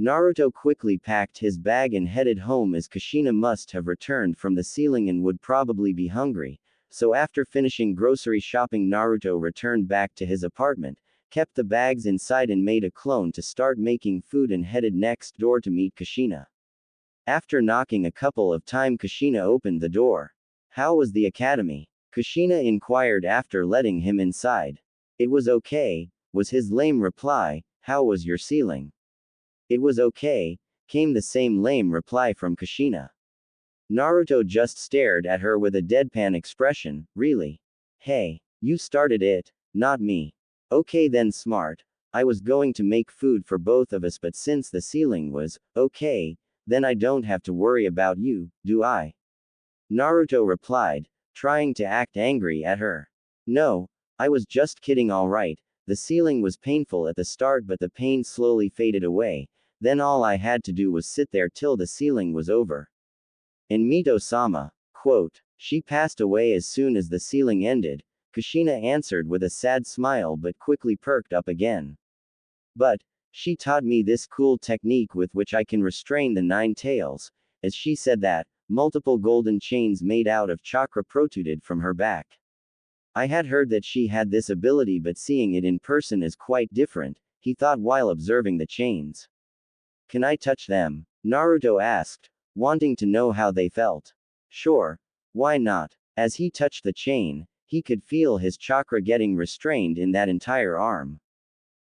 Naruto quickly packed his bag and headed home as Kushina must have returned from the ceiling and would probably be hungry, so after finishing grocery shopping Naruto returned back to his apartment, kept the bags inside and made a clone to start making food and headed next door to meet Kushina. After knocking a couple of times, Kushina opened the door. How was the academy? Kushina inquired after letting him inside. It was okay, was his lame reply. How was your ceiling? It was okay, came the same lame reply from Kushina. Naruto just stared at her with a deadpan expression. Really? Hey, you started it, not me. Okay then, smart. I was going to make food for both of us, but since the ceiling was okay, then I don't have to worry about you, do I? Naruto replied, trying to act angry at her. No, I was just kidding, alright. The ceiling was painful at the start, but the pain slowly faded away, then all I had to do was sit there till the ceiling was over. In Mito-sama, quote, she passed away as soon as the ceiling ended, Kushina answered with a sad smile but quickly perked up again. But, she taught me this cool technique with which I can restrain the 9 tails, as she said that, multiple golden chains made out of chakra protruded from her back. I had heard that she had this ability, but seeing it in person is quite different, he thought while observing the chains. Can I touch them? Naruto asked, wanting to know how they felt. Sure. Why not? As he touched the chain, he could feel his chakra getting restrained in that entire arm.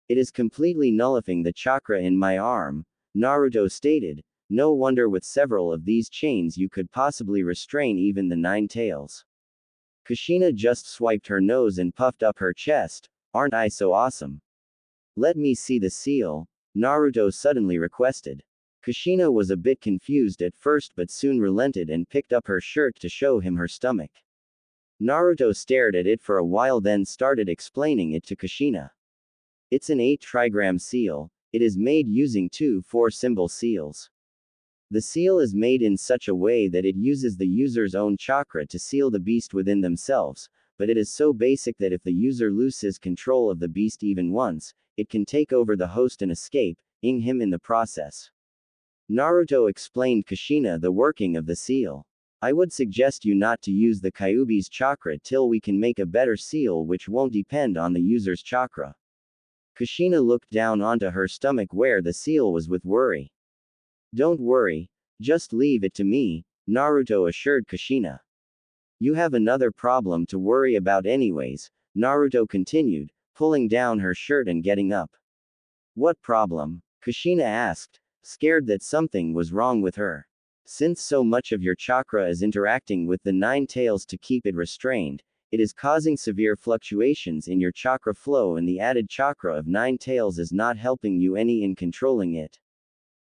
It is completely nullifying the chakra in my arm, Naruto stated. No wonder with several of these chains you could possibly restrain even the 9 tails. Kushina just swiped her nose and puffed up her chest. Aren't I so awesome? Let me see the seal, Naruto suddenly requested. Kushina was a bit confused at first but soon relented and picked up her shirt to show him her stomach. Naruto stared at it for a while, then started explaining it to Kushina. It's an 8 trigram seal. It is made using two 4-symbol seals. The seal is made in such a way that it uses the user's own chakra to seal the beast within themselves, but it is so basic that if the user loses control of the beast even once, it can take over the host and escape, ing him in the process. Naruto explained Kushina the working of the seal. I would suggest you not to use the Kyuubi's chakra till we can make a better seal which won't depend on the user's chakra. Kushina looked down onto her stomach where the seal was with worry. Don't worry, just leave it to me, Naruto assured Kushina. You have another problem to worry about anyways, Naruto continued, pulling down her shirt and getting up. What problem? Kushina asked, scared that something was wrong with her. Since so much of your chakra is interacting with the 9 tails to keep it restrained, it is causing severe fluctuations in your chakra flow, and the added chakra of 9 tails is not helping you any in controlling it.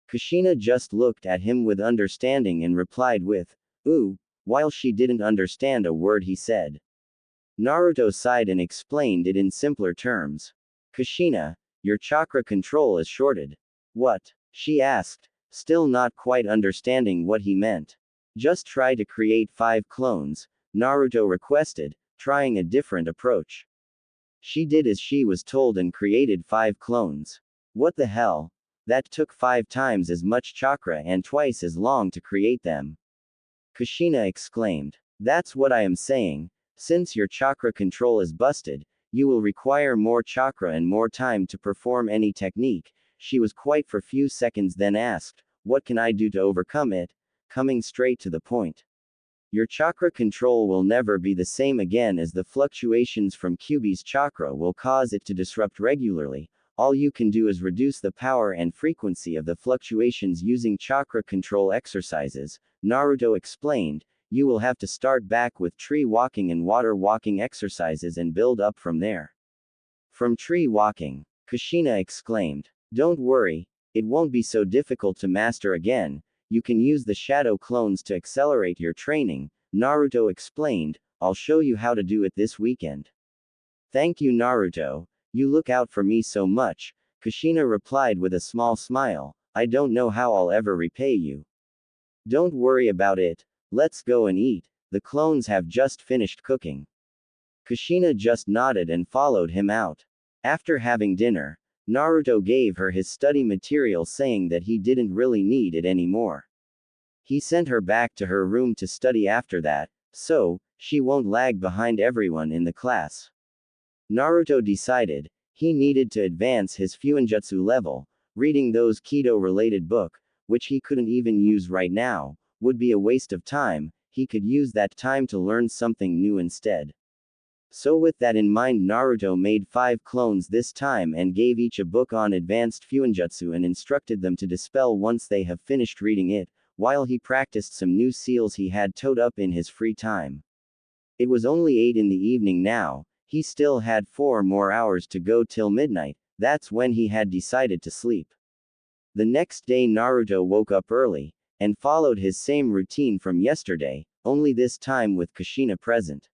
Kushina just looked at him with understanding and replied with, "Ooh," while she didn't understand a word he said. Naruto sighed and explained it in simpler terms. Kushina, your chakra control is shorted. What? She asked, still not quite understanding what he meant. Just try to create 5 clones, Naruto requested, trying a different approach. She did as she was told and created 5 clones. What the hell? That took 5 times as much chakra and twice as long to create them. Kushina exclaimed. That's what I am saying. Since your chakra control is busted, you will require more chakra and more time to perform any technique. She was quiet for few seconds then asked, what can I do to overcome it? Coming straight to the point. Your chakra control will never be the same again as the fluctuations from Kyuubi's chakra will cause it to disrupt regularly. All you can do is reduce the power and frequency of the fluctuations using chakra control exercises, Naruto explained. You will have to start back with tree walking and water walking exercises and build up from there. From tree walking, Kushina exclaimed. Don't worry, it won't be so difficult to master again. You can use the shadow clones to accelerate your training, Naruto explained. I'll show you how to do it this weekend. Thank you, Naruto. You look out for me so much, Kushina replied with a small smile. I don't know how I'll ever repay you. Don't worry about it. Let's go and eat. The clones have just finished cooking. Kushina just nodded and followed him out. After having dinner, Naruto gave her his study material saying that he didn't really need it anymore. He sent her back to her room to study after that, so she won't lag behind everyone in the class. Naruto decided he needed to advance his Fuinjutsu level. Reading those Kido-related book, which he couldn't even use right now, would be a waste of time. He could use that time to learn something new instead. So with that in mind, Naruto made 5 clones this time and gave each a book on advanced Fuinjutsu and instructed them to dispel once they have finished reading it, while he practiced some new seals he had toed up in his free time. It was only 8 in the evening now. He still had 4 more hours to go till midnight. That's when he had decided to sleep. The next day Naruto woke up early, and followed his same routine from yesterday, only this time with Kushina present.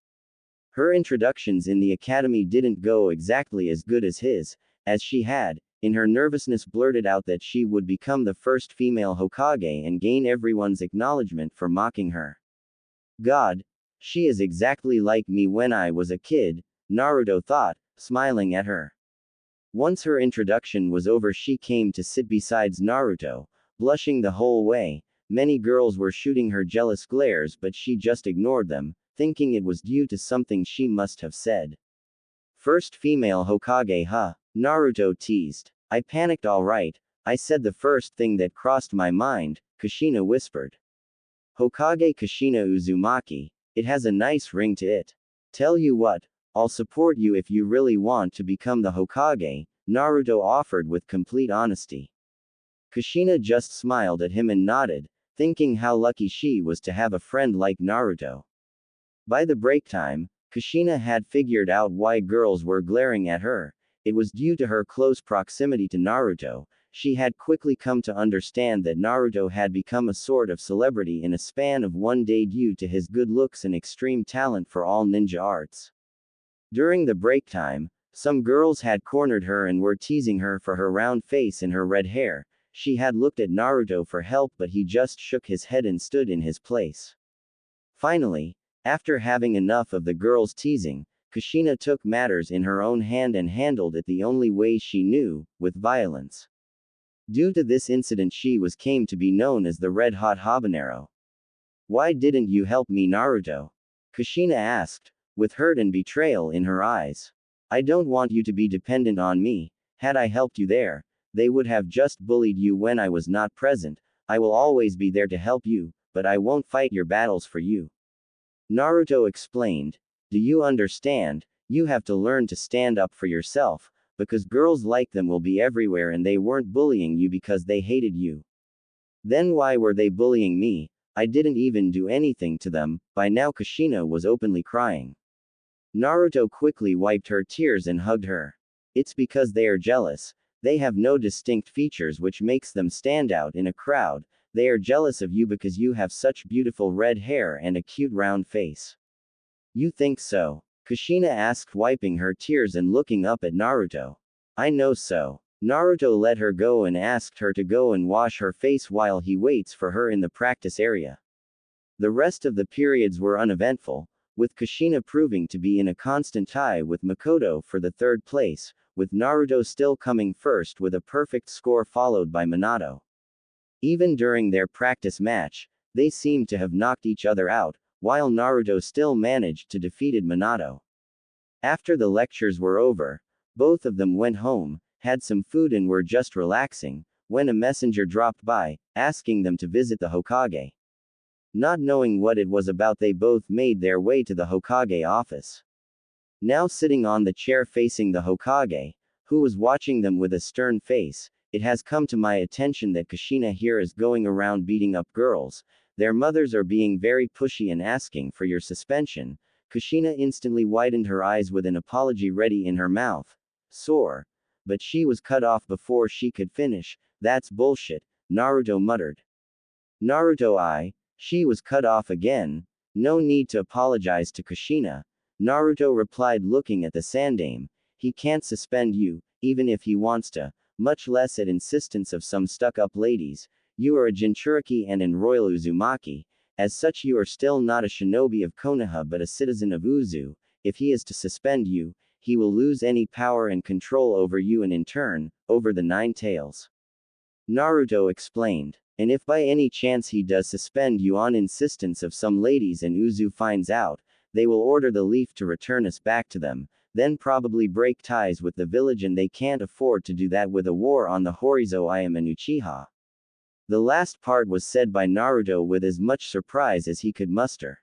Her introductions in the academy didn't go exactly as good as his, as she had, in her nervousness, blurted out that she would become the first female Hokage and gain everyone's acknowledgement for mocking her. God, she is exactly like me when I was a kid, Naruto thought, smiling at her. Once her introduction was over, she came to sit beside Naruto, blushing the whole way. Many girls were shooting her jealous glares, but she just ignored them, thinking it was due to something she must have said. First female Hokage, huh? Naruto teased. I panicked. All right, I said the first thing that crossed my mind, Kushina whispered. Hokage Kushina Uzumaki. It has a nice ring to it. Tell you what, I'll support you if you really want to become the Hokage, Naruto offered with complete honesty. Kushina just smiled at him and nodded, thinking how lucky she was to have a friend like Naruto. By the break time, Kushina had figured out why girls were glaring at her. It was due to her close proximity to Naruto. She had quickly come to understand that Naruto had become a sort of celebrity in a span of one day due to his good looks and extreme talent for all ninja arts. During the break time, Some girls had cornered her and were teasing her for her round face and her red hair. She had looked at Naruto for help, but he just shook his head and stood in his place. Finally, after having enough of the girls' teasing, Kushina took matters in her own hand and handled it the only way she knew, with violence. Due to this incident, she came to be known as the Red Hot Habanero. Why didn't you help me, Naruto? Kushina asked, with hurt and betrayal in her eyes. I don't want you to be dependent on me. Had I helped you there, they would have just bullied you when I was not present. I will always be there to help you, but I won't fight your battles for you. Naruto explained. Do you understand? You have to learn to stand up for yourself, because girls like them will be everywhere and they weren't bullying you because they hated you. Then why were they bullying me? I didn't even do anything to them. By now Kushina was openly crying. Naruto quickly wiped her tears and hugged her. It's because they are jealous. They have no distinct features which makes them stand out in a crowd. They are jealous of you because you have such beautiful red hair and a cute round face. You think so? Kushina asked, wiping her tears and looking up at Naruto. I know so. Naruto let her go and asked her to go and wash her face while he waits for her in the practice area. The rest of the periods were uneventful, with Kushina proving to be in a constant tie with Makoto for the third place, with Naruto still coming first with a perfect score followed by Minato. Even during their practice match, they seemed to have knocked each other out, while Naruto still managed to defeat Minato. After the lectures were over, both of them went home, had some food and were just relaxing, when a messenger dropped by, asking them to visit the Hokage. Not knowing what it was about, they both made their way to the Hokage office. Now sitting on the chair facing the Hokage, who was watching them with a stern face, it has come to my attention that Kushina here is going around beating up girls. Their mothers are being very pushy and asking for your suspension. Kushina instantly widened her eyes with an apology ready in her mouth. Sore. But she was cut off before she could finish. That's bullshit, Naruto muttered. Naruto, she was cut off again. No need to apologize to Kushina, Naruto replied, looking at the Sandaime. He can't suspend you, even if he wants to, much less at insistence of some stuck-up ladies. You are a Jinchuriki and in Royal Uzumaki. As such, you are still not a shinobi of Konoha but a citizen of Uzu. If he is to suspend you, he will lose any power and control over you and in turn, over the Nine Tails. Naruto explained. And if by any chance he does suspend you on insistence of some ladies and Uzu finds out, they will order the leaf to return us back to them, then probably break ties with the village, and they can't afford to do that with a war on the Horizo. I am an Uchiha. The last part was said by Naruto with as much surprise as he could muster.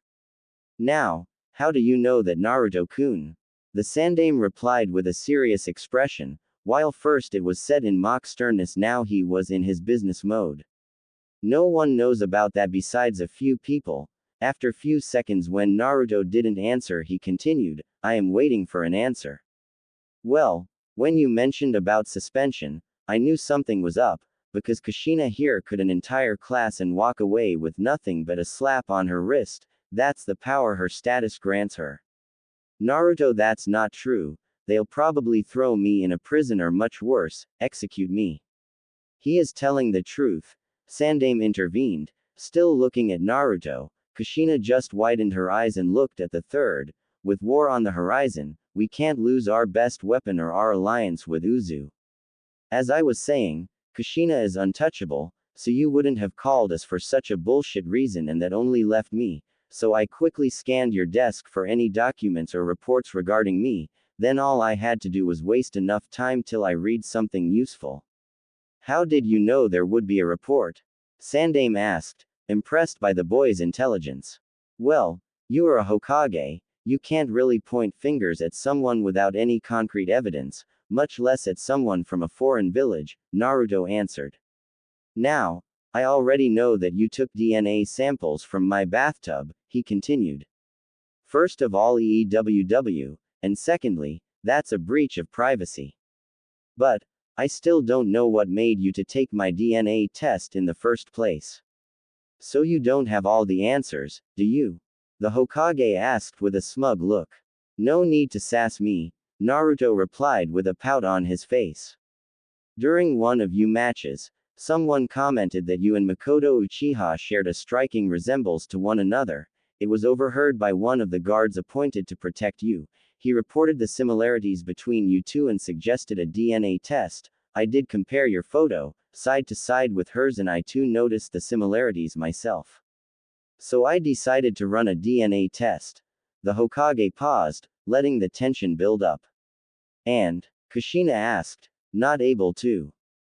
Now, how do you know that, Naruto-kun? The Sandaime replied with a serious expression. While first it was said in mock sternness, now he was in his business mode. No one knows about that besides a few people. After few seconds, when Naruto didn't answer, he continued, I am waiting for an answer. Well, when you mentioned about suspension, I knew something was up, because Kushina here could an entire class and walk away with nothing but a slap on her wrist. That's the power her status grants her. Naruto, that's not true. They'll probably throw me in a prison or much worse, execute me. He is telling the truth. Sandaime intervened, still looking at Naruto. Kushina just widened her eyes and looked at the third. With war on the horizon, we can't lose our best weapon or our alliance with Uzu. As I was saying, Kushina is untouchable, so you wouldn't have called us for such a bullshit reason, and that only left me. So I quickly scanned your desk for any documents or reports regarding me, then all I had to do was waste enough time till I read something useful. How did you know there would be a report? Sandaime asked, impressed by the boy's intelligence. Well, you are a Hokage, you can't really point fingers at someone without any concrete evidence, much less at someone from a foreign village, Naruto answered. Now, I already know that you took DNA samples from my bathtub, he continued. First of all, EEWW, and secondly, that's a breach of privacy. But, I still don't know what made you to take my DNA test in the first place. So you don't have all the answers, do you? The Hokage asked with a smug look. No need to sass me. Naruto replied with a pout on his face. During one of you matches, someone commented that you and Makoto Uchiha shared a striking resemblance to one another. It was overheard by one of the guards appointed to protect you. He reported the similarities between you two and suggested a DNA test. I did compare your photo, side to side with hers, and I too noticed the similarities myself. So I decided to run a DNA test. The Hokage paused, letting the tension build up. And, Kushina asked, not able to.